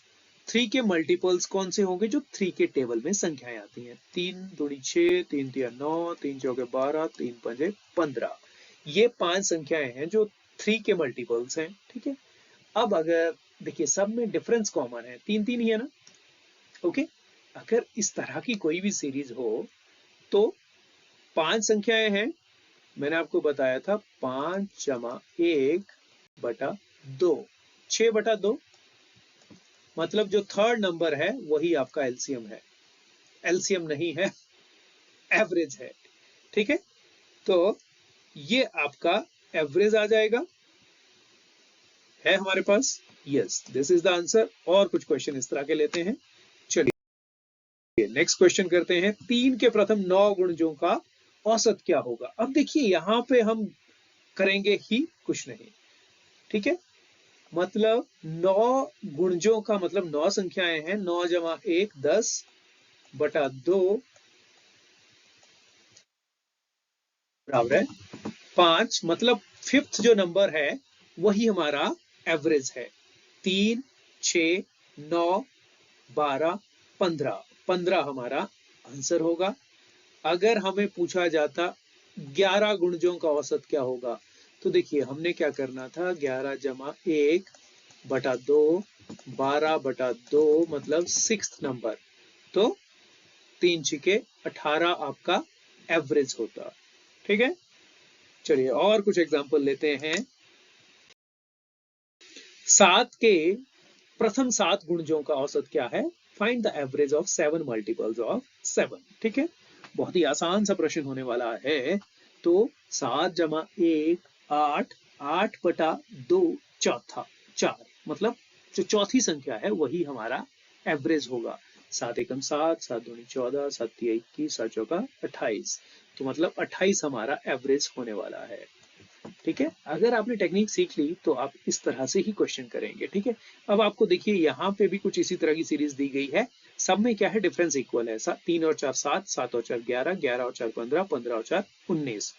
3 के मल्टीपल्स कौन से होंगे, जो 3 के टेबल में संख्याएं आती हैं, 3 दूनी 6, 3 तिया 9, 3 चौके 12, 3 पंजे 15, ये 5 संख्याएं हैं जो 3 के मल्टीपल्स हैं, ठीक है। अब अगर देखिए सब में डिफरेंस कॉमन है, 3 3 ही है ना, ओके। अगर इस तरह की कोई भी सीरीज हो तो 5 संख्याएं हैं, मैंने आपको बताया था 5 जमा 1/2, 6/2, मतलब जो थर्ड नंबर है वही आपका एलसीएम है, एलसीएम नहीं है, एवरेज है, ठीक है। तो ये आपका एवरेज आ जाएगा, है हमारे पास, yes, this is the answer. और कुछ क्वेश्चन इस तरह के लेते हैं, चलिए नेक्स्ट क्वेश्चन करते हैं, 3 के प्रथम 9 गुणजों का औसत क्या होगा। अब देखिए यहां पे हम करेंगे ही कुछ नहीं, ठीक है, मतलब 9 गुणजों का मतलब 9 संख्याएं हैं, 9 जमा 1 10/2 बराबर है 5, मतलब फिफ्थ जो नंबर है वही हमारा एवरेज है, 3 6 9 12 15, 15 हमारा आंसर होगा। अगर हमें पूछा जाता 11 गुणजों का औसत क्या होगा, तो देखिए हमने क्या करना था, 11 जमा 1/2 12/2 मतलब 6th नंबर, तो 3 छिके 18 आपका एवरेज होता, ठीक है। चलिए और कुछ एग्जांपल लेते हैं, 7 के प्रथम 7 गुणजों का औसत क्या है, find the average of 7 multiples of 7, ठीक है। बहुत ही आसान सा प्रश्न होने वाला है, तो 7 जमा 1 8, 8/2 चौथा 4, मतलब जो चौथी संख्या है वही हमारा एवरेज होगा, 7 एकम 7, 7 दूनी 14, 7 तिया 21, 7 चौका 28, तो मतलब 28 हमारा एवरेज होने वाला है, ठीक है। अगर आपने टेक्निक सीख ली तो आप इस तरह से ही क्वेश्चन करेंगे, ठीक है। अब आपको देखिए यहाँ पे भी कुछ इसी तरह की सीरीज दी गई है, सब में क्या है डिफरेंस इक्वल है, 3 और 4 7, 7 और 4 11, 11 और 4 15, 15 और 4 19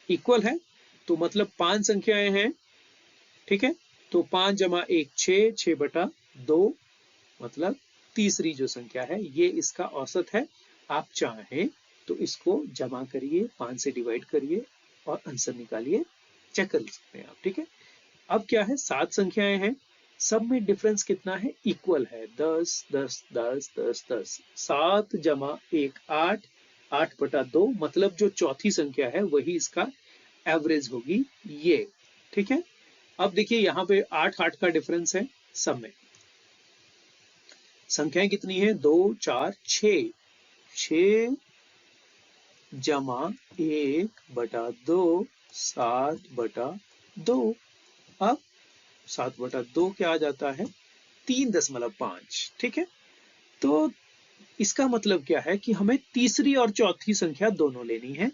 इक्वल है, तो मतलब 5 संख्याएं हैं, ठीक है। तो 5 जमा 1 6, 6/2 मतलब तीसरी जो संख्या है ये इसका औसत है। आप चाहें तो इसको जमा करिए, 5 से डिवाइड करिए और आंसर निकालिए, चेक कर सकते हैं आप, ठीक है। अब क्या है, 7 संख्याएं हैं, सब में डिफरेंस कितना है, इक्वल है, 10 10 10 10 10, 7 जमा 1 8, 8/2 मतलब जो चौथी संख्या है वही इसका एवरेज होगी ये। ठीक है, अब देखिए यहाँ पे 8 का डिफरेंस है सब में। संख्याएं कितनी है? 2 4 6, 6 जमा 1/2 7/2। अब 7/2 क्या आ जाता है? 3.5। ठीक है, तो इसका मतलब क्या है कि हमें तीसरी और चौथी संख्या दोनों लेनी है,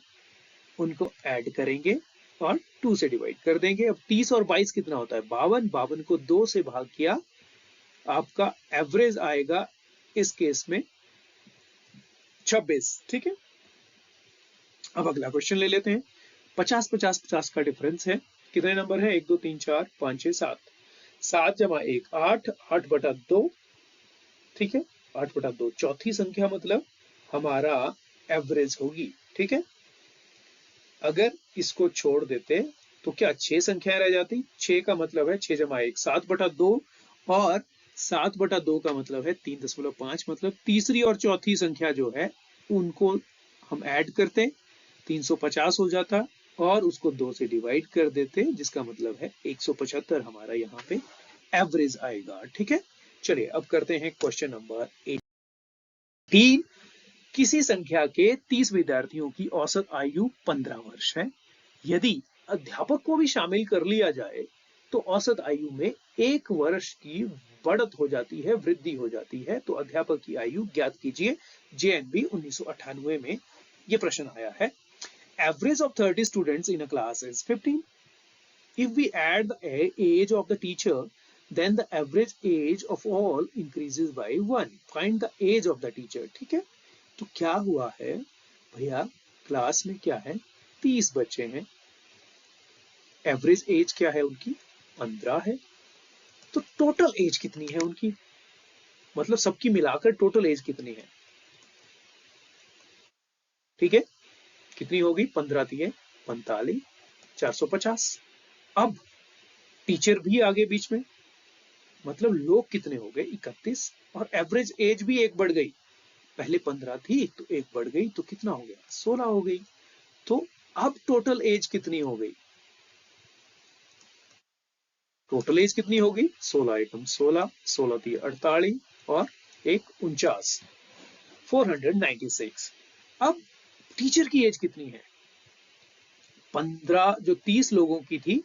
उनको ऐड करेंगे और 2 से डिवाइड कर देंगे। अब 30 और 22 कितना होता है? 52। 52 को 2 से भाग किया, आपका एवरेज आएगा इस केस में 26। ठीक है, अब अगला क्वेश्चन ले लेते हैं। 50 50 50 का डिफरेंस है। कितने नंबर है? 1 2 3 4 5 6 7। 7 जमा 1 8, 8/2। ठीक है, 8/2 चौथी संख्या मतलब हमारा एवरेज होगी। ठीक है, अगर इसको छोड़ देते तो क्या 6 संख्याएं रह जाती? 6 का मतलब है 6 जमा 1 7/2, और 7/2 का मतलब है 3.5। मतलब तीसरी और चौथी संख्या जो है उनको हम ऐड करते, 350 हो जाता, और उसको 2 से डिवाइड कर देते, जिसका मतलब है 175 हमारा यहाँ पे एवरेज आएगा। ठीक है, चलिए अब करते हैं क्वेश्चन नंबर 18। किसी संख्या के 30 विद्यार्थियों की औसत आयु 15 वर्ष है। यदि अध्यापक को भी शामिल कर लिया जाए तो औसत आयु में 1 वर्ष की बढ़त हो जाती है, वृद्धि हो जाती है। तो अध्यापक की आयु ज्ञात कीजिए। जेएनबी 1998 में ये प्रश्न आया है। Average of 30 students in a class is 15. If we add the age of the teacher, then the average age of all increases by 1. Find the age of the teacher. ठीक है, तो क्या हुआ है भैया? क्लास में क्या है? 30 बच्चे हैं, एवरेज एज क्या है उनकी? 15 है। तो टोटल एज कितनी है उनकी? मतलब सबकी मिलाकर टोटल एज कितनी है? ठीक है, कितनी होगी? 15 दिए 45, 450। अब टीचर भी आगे बीच में, मतलब लोग कितने हो गए? 31, और एवरेज एज भी एक बढ़ गई। पहले 15 थी तो एक बढ़ गई, तो कितना हो गया? 16 हो गई। तो अब टोटल एज कितनी हो गई? टोटल एज कितनी होगी? 16 एकम 16, 16 थी 48, और एक 49, 496। अब टीचर की एज कितनी है? 15 जो 30 लोगों की थी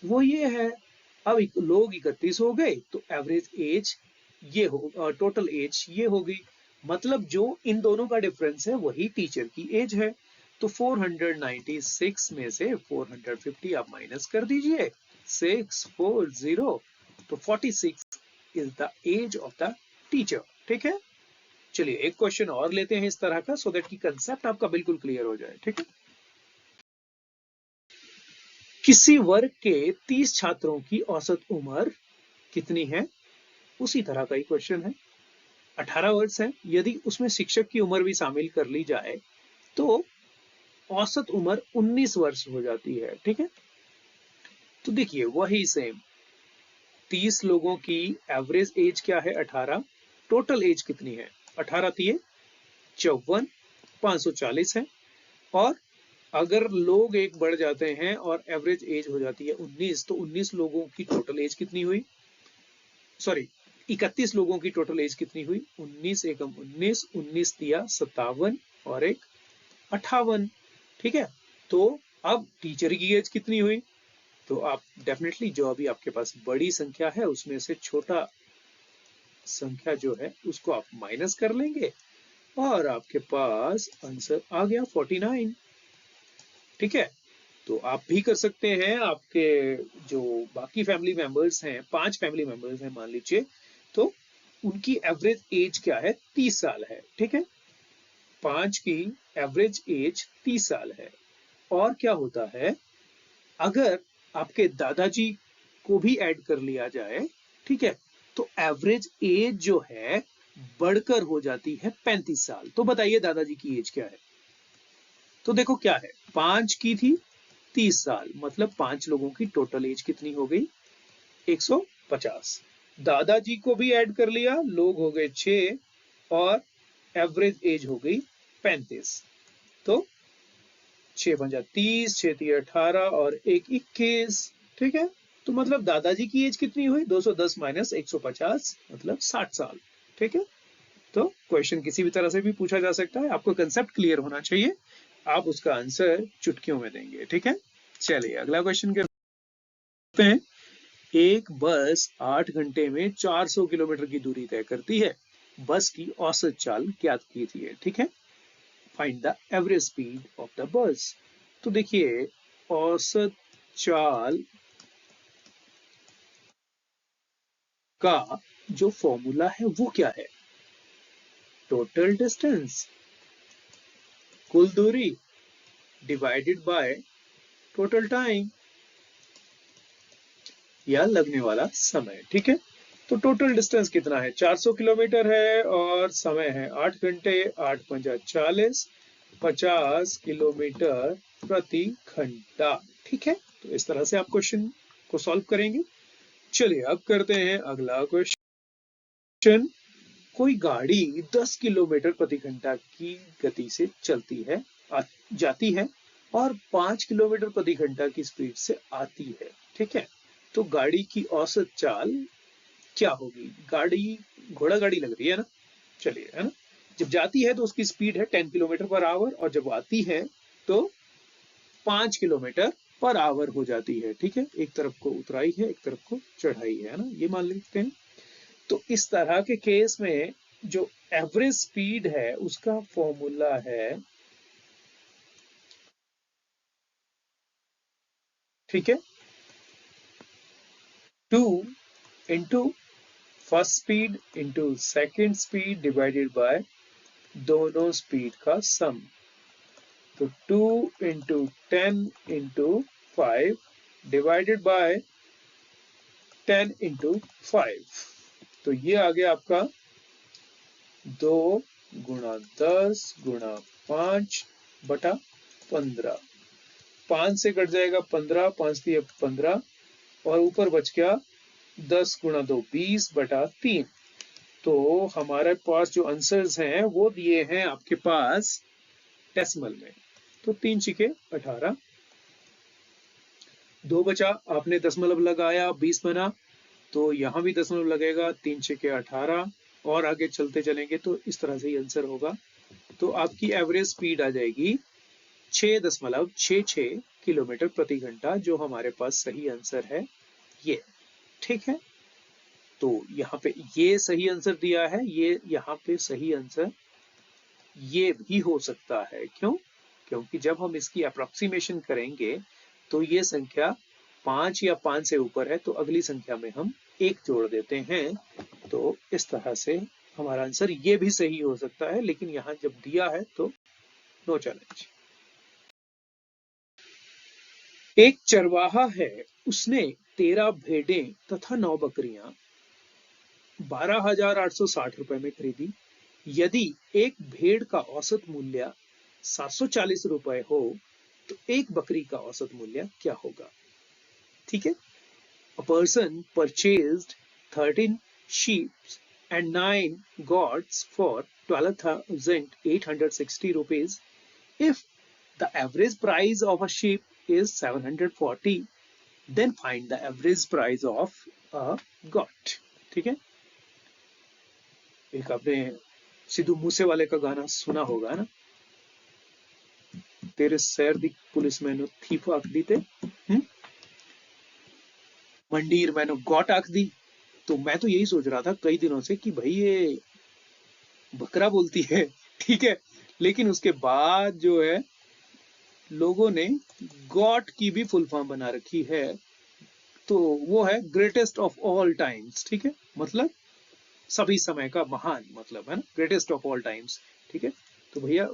वो ये है। अब लोग 31 हो गए तो एवरेज एज ये हो, टोटल एज ये होगी। मतलब जो इन दोनों का डिफरेंस है वही टीचर की एज है। तो 496 में से 450 आप माइनस कर दीजिए, 640, तो 46 is the age of the teacher. ठीक है, चलिए एक क्वेश्चन और लेते हैं इस तरह का, सो दैट की कंसेप्ट आपका बिल्कुल क्लियर हो जाए। ठीक है, किसी वर्ग के 30 छात्रों की औसत उम्र कितनी है? उसी तरह का ही क्वेश्चन है। 18 वर्ष है। यदि उसमें शिक्षक की उम्र भी शामिल कर ली जाए तो औसत उम्र 19 वर्ष हो जाती है। ठीक है, तो देखिए वही सेम, 30 लोगों की एवरेज एज क्या है? 18। टोटल एज कितनी है? 18 थी 54, 540 है। और अगर लोग एक बढ़ जाते हैं और एवरेज एज हो जाती है 19, तो 19 लोगों की टोटल एज कितनी हुई? सॉरी, 31 लोगों की टोटल एज कितनी हुई? 19 एकम 19, 19 दिया 57, और एक 58। ठीक है, तो अब टीचर की एज कितनी हुई? तो आप डेफिनेटली जो अभी आपके पास बड़ी संख्या है उसमें से छोटा संख्या जो है उसको आप माइनस कर लेंगे, और आपके पास आंसर आ गया 49। ठीक है, तो आप भी कर सकते हैं। आपके जो बाकी फैमिली मेंबर्स हैं, 5 फैमिली मेंबर्स हैं मान लीजिए, तो उनकी एवरेज एज क्या है? 30 साल है। ठीक है, 5 की एवरेज एज 30 साल है। और क्या होता है, अगर आपके दादाजी को भी ऐड कर लिया जाए, ठीक है, तो एवरेज एज जो है बढ़कर हो जाती है 35 साल। तो बताइए दादाजी की एज क्या है? तो देखो क्या है, 5 की थी 30 साल, मतलब 5 लोगों की टोटल एज कितनी हो गई? 150। दादाजी को भी ऐड कर लिया, लोग हो गए 6, और एवरेज एज हो गई 35। तो 6 पंजा 30, 6 3 18 और 1 21। ठीक है, तो मतलब दादाजी की एज कितनी हुई? 210 माइनस 150 मतलब 60 साल। ठीक है, तो क्वेश्चन किसी भी तरह से भी पूछा जा सकता है, आपको कंसेप्ट क्लियर होना चाहिए, आप उसका आंसर चुटकियों में देंगे। ठीक है, चलिए अगला क्वेश्चन करते हैं। एक बस 8 घंटे में 400 किलोमीटर की दूरी तय करती है, बस की औसत चाल ज्ञात कीजिए। ठीक है, find the average speed of the bus. तो देखिए, औसत चाल का जो फॉर्मूला है वो क्या है? टोटल डिस्टेंस, कुल दूरी, डिवाइडेड बाय टोटल टाइम या लगने वाला समय। ठीक है, तो टोटल डिस्टेंस कितना है? 400 किलोमीटर है और समय है 8 घंटे। 8 पंजा 40, 50 किलोमीटर प्रति घंटा। ठीक है, तो इस तरह से आप क्वेश्चन को सॉल्व करेंगे। चलिए अब करते हैं अगला क्वेश्चन। कोई गाड़ी 10 किलोमीटर प्रति घंटा की गति से चलती है, जाती है और 5 किलोमीटर प्रति घंटा की स्पीड से आती है। ठीक है, तो गाड़ी की औसत चाल क्या होगी? गाड़ी घोड़ा गाड़ी लग रही है ना, चलिए, है ना। जब जाती है तो उसकी स्पीड है 10 किलोमीटर पर आवर और जब आती है तो 5 किलोमीटर पर आवर हो जाती है। ठीक है, एक तरफ को उतराई है, एक तरफ को चढ़ाई है ना, ये मान लेते हैं। तो इस तरह के केस में जो एवरेज स्पीड है उसका फॉर्मूला है, ठीक है, 2 into first speed into second speed divided by दोनों स्पीड का सम। तो 2 into 10 into 5 divided by 10 into 5। तो ये आ गया आपका 2 गुणा 10 गुणा 5 बटा 15। 5 से कट जाएगा 15, 5 दिए 15 और ऊपर बच गया 10 गुणा 2 20 बटा 3। तो हमारे पास जो आंसर्स हैं वो दिए हैं आपके पास डेसिमल में। तो 3 छिके 18, 2 बचा, आपने दशमलव लगाया 20 बना, तो यहाँ भी दशमलव लगेगा, 3 छिके 18 और आगे चलते चलेंगे तो इस तरह से ही आंसर होगा। तो आपकी एवरेज स्पीड आ जाएगी 6.66 किलोमीटर प्रति घंटा, जो हमारे पास सही आंसर है ये। ठीक है, तो यहाँ पे ये सही आंसर दिया है, ये यहाँ पे सही आंसर ये भी हो सकता है। क्यों? क्योंकि जब हम इसकी अप्रोक्सीमेशन करेंगे तो ये संख्या 5 या 5 से ऊपर है तो अगली संख्या में हम 1 जोड़ देते हैं। तो इस तरह से हमारा आंसर ये भी सही हो सकता है, लेकिन यहाँ जब दिया है तो नो चैलेंज। एक चरवाहा है, उसने 13 भेड़ें तथा 9 बकरियां 12,860 रुपए में खरीदी। यदि एक भेड़ का औसत मूल्य 740 रुपए हो तो एक बकरी का औसत मूल्य क्या होगा? ठीक है, a person purchased 13 sheep and 9 goats for 12,860 rupees. If the average price of a sheep is 740, then find the average price of a goat. ठीक है, एक आपने सिद्धू मूसे वाले का गाना सुना होगा ना, तेरे शहर दी पुलिस मैनू थीप आख दी ते मंडीर मैंने गॉट आख दी। तो मैं तो यही सोच रहा था कई दिनों से कि भाई ये बकरा बोलती है, ठीक है, लेकिन उसके बाद जो है लोगों ने गॉट की भी फुल फॉर्म बना रखी है, तो वो है ग्रेटेस्ट ऑफ ऑल टाइम्स। ठीक है, मतलब सभी समय का महान, मतलब है ना, ग्रेटेस्ट ऑफ ऑल टाइम्स। ठीक है, तो भैया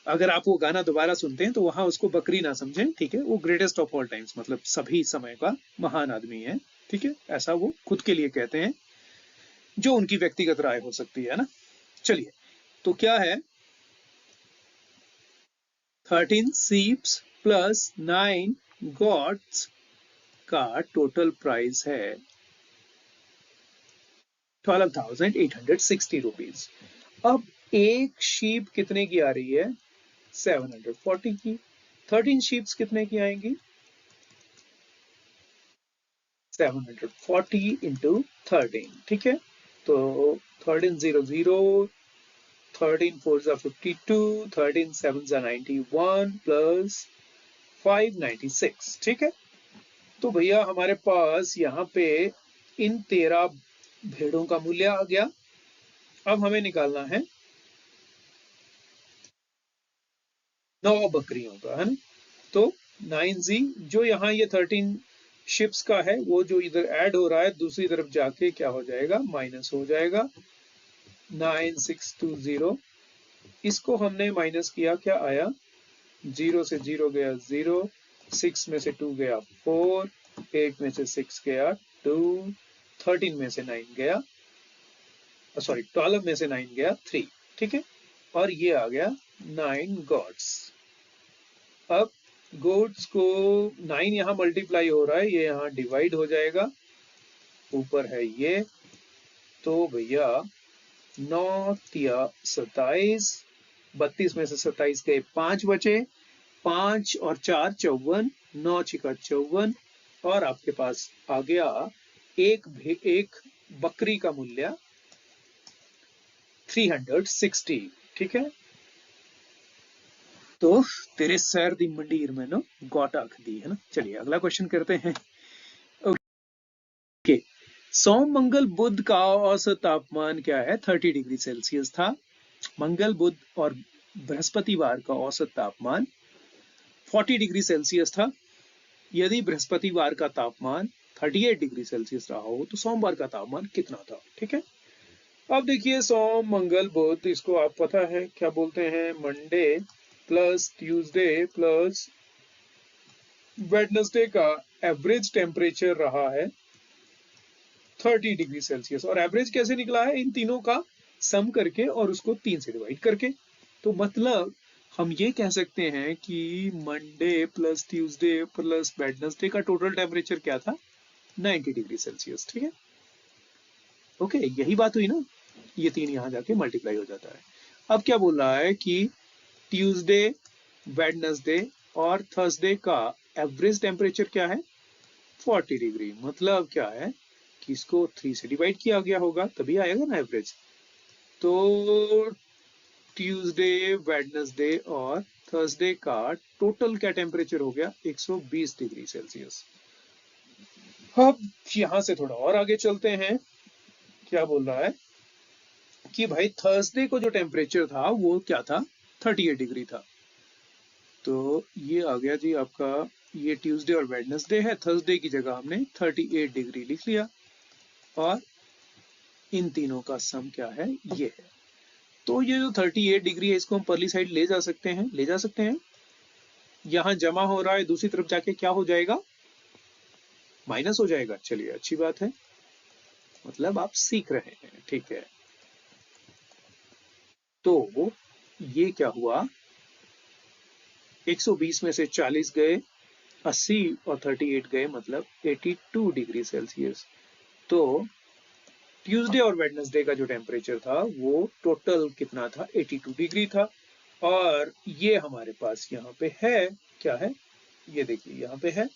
अगर आप वो गाना दोबारा सुनते हैं तो वहां उसको बकरी ना समझें। ठीक है, वो ग्रेटेस्ट ऑफ ऑल टाइम्स मतलब सभी समय का महान आदमी है। ठीक है, ऐसा वो खुद के लिए कहते हैं, जो उनकी व्यक्तिगत राय हो सकती है ना। चलिए, तो क्या है, 13 sheeps प्लस 9 goats का टोटल प्राइस है 12,860 रुपीज। अब एक शीप कितने की आ रही है? 740 की। 13 शीप्स कितने की आएंगी? 740 इंटू 13, ठीक है। तो 1300, 13 4 52, 13 7 91 प्लस 596, ठीक है। तो भैया हमारे पास यहाँ पे इन 13 भेड़ों का मूल्य आ गया। अब हमें निकालना है 9 बकरियों का, है ना। तो 9z, जो यहाँ ये 13 शिप्स का है वो जो इधर ऐड हो रहा है दूसरी तरफ जाके क्या हो जाएगा? माइनस हो जाएगा। 9620, इसको हमने माइनस किया, क्या आया? 0 से 0 गया 0, 6 में से 2 गया 4, 8 में से 6 गया 2, 13 में से 9 गया, सॉरी 12 में से 9 गया 3, ठीक है। और ये आ गया 9 गॉड्स। अब गोड्स को 9 यहाँ मल्टीप्लाई हो रहा है, ये यहाँ डिवाइड हो जाएगा, ऊपर है ये। तो भैया 9 तिया 27, 32 में से 27 गए, 5 बचे, 5 और 4 54, 9 छिका 54, और आपके पास आ गया एक बकरी का मूल्य 360, ठीक है। तो तेरे सर दी मंडीर में नो गोटा दी, है ना। चलिए अगला क्वेश्चन करते हैं। ओके, सोम मंगल बुध का औसत तापमान क्या है? 30 डिग्री सेल्सियस था। मंगल बुध और बृहस्पतिवार का औसत तापमान 40 डिग्री सेल्सियस था। यदि बृहस्पतिवार का तापमान 38 डिग्री सेल्सियस रहा हो तो सोमवार का तापमान कितना था? ठीक है। अब देखिए, सोम मंगल बुध, इसको आप पता है क्या बोलते हैं? Monday plus Tuesday plus Wednesday का एवरेज टेम्परेचर रहा है 30 डिग्री सेल्सियस। और एवरेज कैसे निकला है? इन तीनों का सम करके और उसको 3 से डिवाइड करके। तो मतलब हम ये कह सकते हैं कि Monday plus Tuesday plus Wednesday का टोटल टेम्परेचर क्या था? 90 डिग्री सेल्सियस, ठीक है। ओके, यही बात हुई ना। ये 3 यहाँ जाके मल्टीप्लाई हो जाता है। अब क्या बोल रहा है कि ट्यूसडे, वेडनेसडे और थर्सडे का एवरेज टेम्परेचर क्या है? 40 डिग्री। मतलब क्या है कि इसको 3 से डिवाइड किया गया होगा, तभी आएगा ना एवरेज। तो ट्यूसडे, वेडनेसडे और थर्सडे का टोटल क्या टेम्परेचर हो गया? 120 डिग्री सेल्सियस। अब यहां से थोड़ा और आगे चलते हैं। क्या बोल रहा है कि भाई थर्सडे को जो टेम्परेचर था वो क्या था? 38 डिग्री था। तो ये आ गया जी आपका, ये ट्यूसडे और वेडनेसडे है, थर्सडे की जगह हमने 38 डिग्री लिख लिया, और इन तीनों का सम क्या है? ये है। तो ये जो 38 डिग्री है इसको हम परली साइड ले जा सकते हैं, ले जा सकते हैं। यहाँ जमा हो रहा है, दूसरी तरफ जाके क्या हो जाएगा? माइनस हो जाएगा। चलिए अच्छी बात है, मतलब आप सीख रहे हैं, ठीक है। तो ये क्या हुआ? 120 में से 40 गए, 80 और 38 गए, मतलब 82 डिग्री सेल्सियस। तो ट्यूसडे और वेडनेसडे का जो टेम्परेचर था वो टोटल कितना था? 82 डिग्री था। और ये हमारे पास यहाँ पे है, क्या है? ये देखिए यहाँ पे है।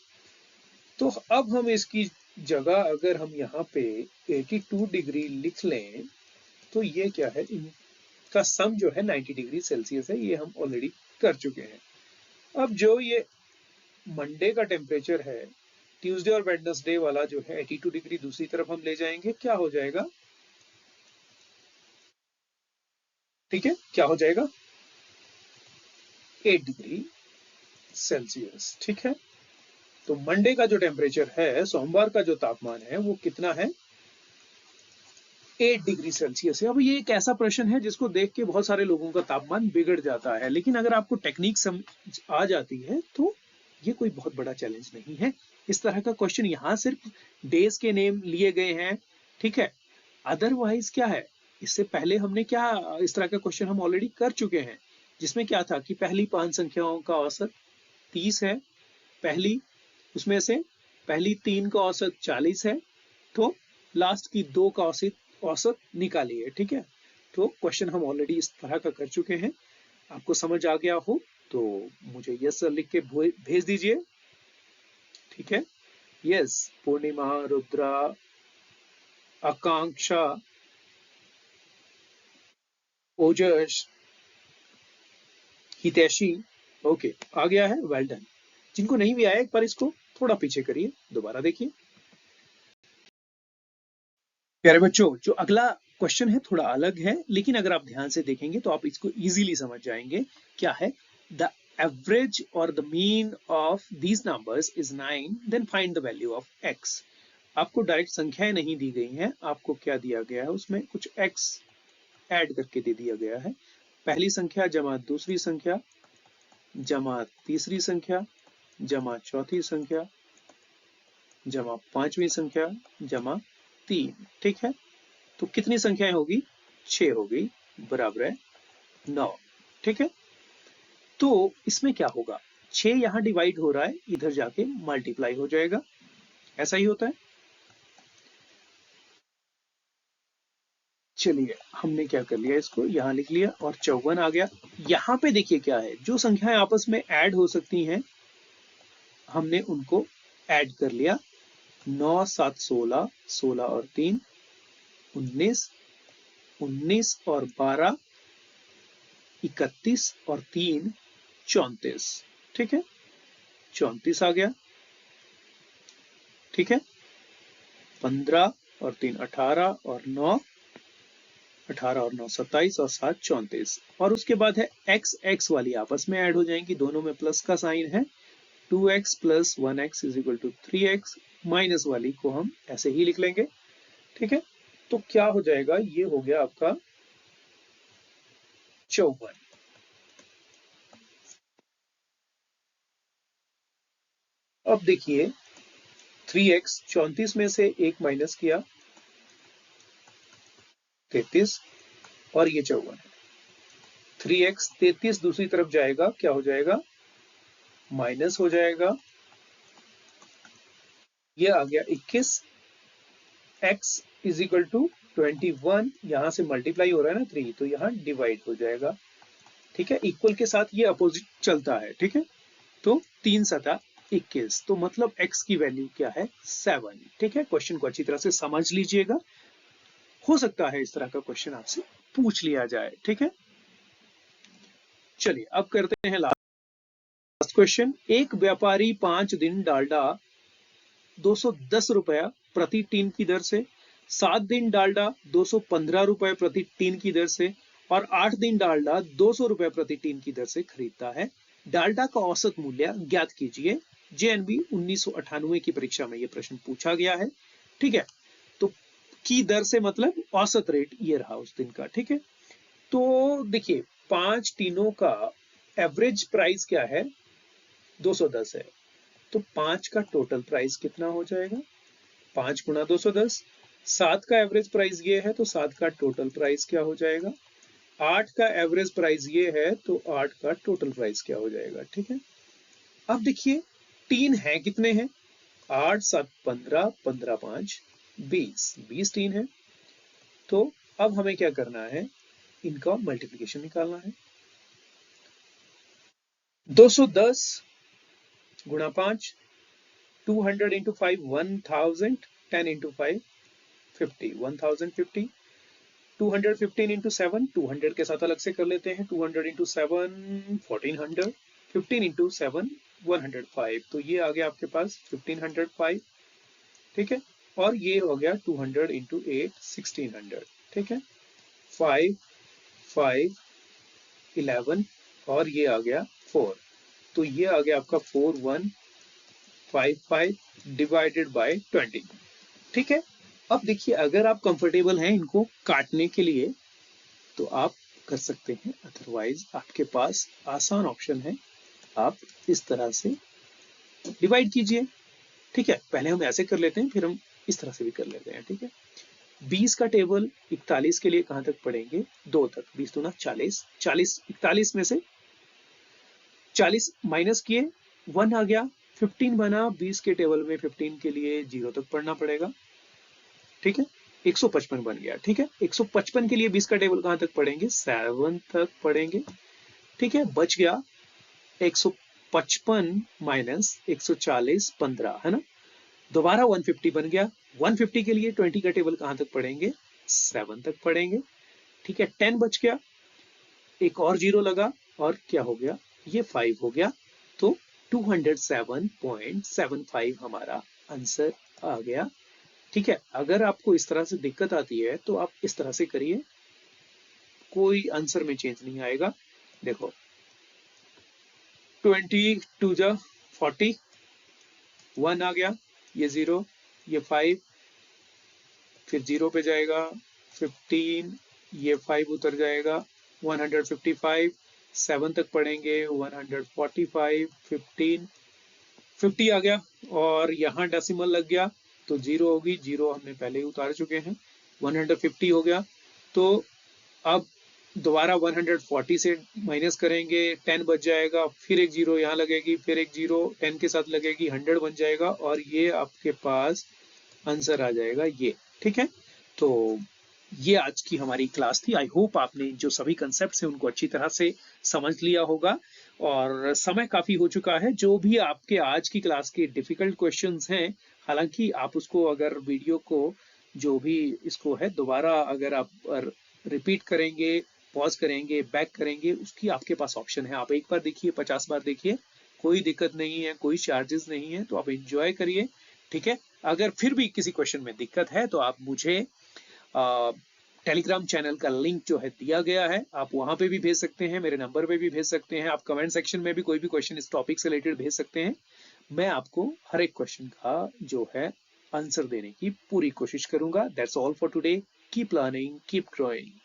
तो अब हम इसकी जगह अगर हम यहाँ पे 82 डिग्री लिख लें तो ये क्या है? इनका सम जो है 90 डिग्री सेल्सियस है, ये हम ऑलरेडी कर चुके हैं। अब जो ये मंडे का टेम्परेचर है, ट्यूसडे और वेडनेसडे वाला जो है 82 डिग्री, दूसरी तरफ हम ले जाएंगे, क्या हो जाएगा? ठीक है, क्या हो जाएगा? 8 डिग्री सेल्सियस, ठीक है। तो मंडे का जो टेम्परेचर है, सोमवार का जो तापमान है वो कितना है? 8 डिग्री सेल्सियस है। अब ये एक ऐसा प्रश्न है जिसको देख के बहुत सारे लोगों का तापमान बिगड़ जाता है, लेकिन अगर आपको टेक्निक समझ आ जाती है तो ये कोई बहुत बड़ा चैलेंज नहीं है। इस तरह का क्वेश्चन यहाँ सिर्फ डेज के नेम लिए गए हैं, ठीक है। अदरवाइज क्या है, इससे पहले हमने क्या, इस तरह का क्वेश्चन हम ऑलरेडी कर चुके हैं, जिसमें क्या था कि पहली 5 संख्याओं का औसत 30 है, पहली उसमें से पहली 3 का औसत 40 है, तो लास्ट की 2 का औसत निकालिए, ठीक है। तो क्वेश्चन हम ऑलरेडी इस तरह का कर चुके हैं। आपको समझ आ गया हो तो मुझे यस सर लिख के भेज दीजिए। ठीक है, यस, पूर्णिमा, रुद्रा, आकांक्षा, ओजस, हितैषी, ओके आ गया है, वेल डन। जिनको नहीं भी आया एक बार इसको थोड़ा पीछे करिए, दोबारा देखिए। प्यारे बच्चों, जो अगला क्वेश्चन है थोड़ा अलग है, लेकिन अगर आप ध्यान से देखेंगे तो आप इसको इजीली समझ जाएंगे। क्या है? द एवरेज और the mean of these numbers is 9, then find the value of x। आपको डायरेक्ट संख्याएं नहीं दी गई हैं, आपको क्या दिया गया है, उसमें कुछ x ऐड करके दे दिया गया है। पहली संख्या जमा दूसरी संख्या जमा तीसरी संख्या जमा चौथी संख्या जमा पांचवी संख्या जमा 3। ठीक है, तो कितनी संख्याएं होगी? 6 हो गई, बराबर है 9। ठीक है, तो इसमें क्या होगा? 6 यहां डिवाइड हो रहा है, इधर जाके मल्टीप्लाई हो जाएगा, ऐसा ही होता है। चलिए, हमने क्या कर लिया, इसको यहां लिख लिया और 54 आ गया। यहां पे देखिए क्या है, जो संख्याएं आपस में ऐड हो सकती हैं हमने उनको ऐड कर लिया। 9 7 16, 16 और 3 19, 19 और 12 31 और 3 34। ठीक है, 34 आ गया। ठीक है, 15 और 3 18 और 9 18 और 9 27 और 7 34। और उसके बाद है x, x वाली आपस में ऐड हो जाएंगी, दोनों में प्लस का साइन है। 2x plus 1x is equal to 3x, minus वाली को हम ऐसे ही लिख लेंगे। ठीक है, तो क्या हो जाएगा, ये हो गया आपका 54। अब देखिए 3x 34 में से एक माइनस किया 33 और ये 54 है। 3x 33 दूसरी तरफ जाएगा, क्या हो जाएगा? माइनस हो जाएगा, ये आ गया 21। x इज इक्वल टू 21, यहां से मल्टीप्लाई हो रहा है ना 3, तो यहां डिवाइड हो जाएगा। ठीक है, इक्वल के साथ ये अपोजिट चलता है। ठीक है, तो 3 सता 21, तो मतलब x की वैल्यू क्या है? 7। ठीक है, क्वेश्चन को अच्छी तरह से समझ लीजिएगा, हो सकता है इस तरह का क्वेश्चन आपसे पूछ लिया जाए। ठीक है, चलिए अब करते हैं लास्ट क्वेश्चन। एक व्यापारी 5 दिन डालडा 210 रुपया प्रति टीन की दर से, 7 दिन डालडा 215 रुपए प्रति टीन की दर से और 8 दिन डालडा 200 रुपए प्रति टीन की दर से खरीदता है। डालडा का औसत मूल्य ज्ञात कीजिए। जेएनबी 1998 की परीक्षा में यह प्रश्न पूछा गया है। ठीक है, तो की दर से मतलब औसत रेट ये रहा उस दिन का। ठीक है, तो देखिए 5 टीनों का एवरेज प्राइस क्या है? 210 है, तो 5 का टोटल प्राइस कितना हो जाएगा? 5 गुणा 210। 7 का एवरेज प्राइस ये है, तो 7 का टोटल प्राइस क्या हो जाएगा? 8 का एवरेज प्राइस ये है, तो 8 का टोटल प्राइस क्या हो जाएगा? ठीक है, अब देखिए टीन है कितने हैं? 8 7 15, 15 5 20, 20 टीन है। तो अब हमें क्या करना है, इनका मल्टीप्लिकेशन निकालना है। 210 गुणा 5, 200 इंटू 5 1000, 10 इंटू 5 50, 1050, 215 इंटू 7, 200 के साथ अलग से कर लेते हैं। 200 इंटू 7 1400, 15 इंटू 7 105, तो ये आ गया आपके पास 1505। ठीक है, और ये हो गया 200 इंटू 8 1600। ठीक है, 5 5 11 और ये आ गया 4, तो ये आ गया आपका 4155 डिवाइडेड बाय 20। ठीक है, अब देखिए अगर आप कंफर्टेबल हैं इनको काटने के लिए तो आप कर सकते हैं, अदरवाइज आपके पास आसान ऑप्शन है, आप इस तरह से डिवाइड कीजिए। ठीक है, पहले हम ऐसे कर लेते हैं, फिर हम इस तरह से भी कर लेते हैं। ठीक है, 20 का टेबल 41 के लिए कहां तक पढ़ेंगे? 2 तक। 20 दूना 40, 40 41 में से 40 माइनस किए 1 आ गया, 15 बना। 20 के टेबल में 15 के लिए 0 तक पढ़ना पड़ेगा। ठीक है, 155 बन गया। ठीक है, 155 के लिए 20 का टेबल कहां तक पढ़ेंगे, 7 तक पढ़ेंगे। ठीक है, बच गया 155 माइनस 140 15, है ना। दोबारा 150 बन गया। 150 के लिए 20 का टेबल कहां तक पढ़ेंगे, 7 तक पढ़ेंगे। ठीक है, 10 बच गया, एक और जीरो लगा और क्या हो गया, ये 5 हो गया। तो 207.75 हमारा आंसर आ गया। ठीक है, अगर आपको इस तरह से दिक्कत आती है तो आप इस तरह से करिए, कोई आंसर में चेंज नहीं आएगा। देखो 20 टू जा 40, 1 आ गया, ये 0, ये 5, फिर 0 पे जाएगा, 15, ये 5 उतर जाएगा, 155, 7 तक पढ़ेंगे, 145, 15, 50 आ गया और यहाँ डेसिमल लग गया तो 0 होगी, 0 हमने पहले ही उतार चुके हैं। 150 हो गया, तो अब दोबारा 140 से माइनस करेंगे, 10 बच जाएगा, फिर एक 0 यहाँ लगेगी, फिर एक 0 10 के साथ लगेगी, 100 बन जाएगा और ये आपके पास आंसर आ जाएगा ये। ठीक है, तो ये आज की हमारी क्लास थी। आई होप आपने जो सभी कंसेप्ट हैं उनको अच्छी तरह से समझ लिया होगा। और समय काफी हो चुका है, जो भी आपके आज की क्लास के डिफिकल्ट क्वेश्चंस हैं, हालांकि आप उसको अगर वीडियो को जो भी इसको है दोबारा अगर आप रिपीट करेंगे, पॉज करेंगे, बैक करेंगे, उसकी आपके पास ऑप्शन है। आप एक बार देखिए, 50 बार देखिए, कोई दिक्कत नहीं है, कोई चार्जेस नहीं है, तो आप एंजॉय करिए। ठीक है, अगर फिर भी किसी क्वेश्चन में दिक्कत है तो आप मुझे टेलीग्राम चैनल का लिंक जो है दिया गया है, आप वहां पे भी भेज सकते हैं, मेरे नंबर पे भी भेज सकते हैं, आप कमेंट सेक्शन में भी कोई भी क्वेश्चन इस टॉपिक से रिलेटेड भेज सकते हैं। मैं आपको हर एक क्वेश्चन का जो है आंसर देने की पूरी कोशिश करूंगा। That's all for today. Keep learning, keep growing.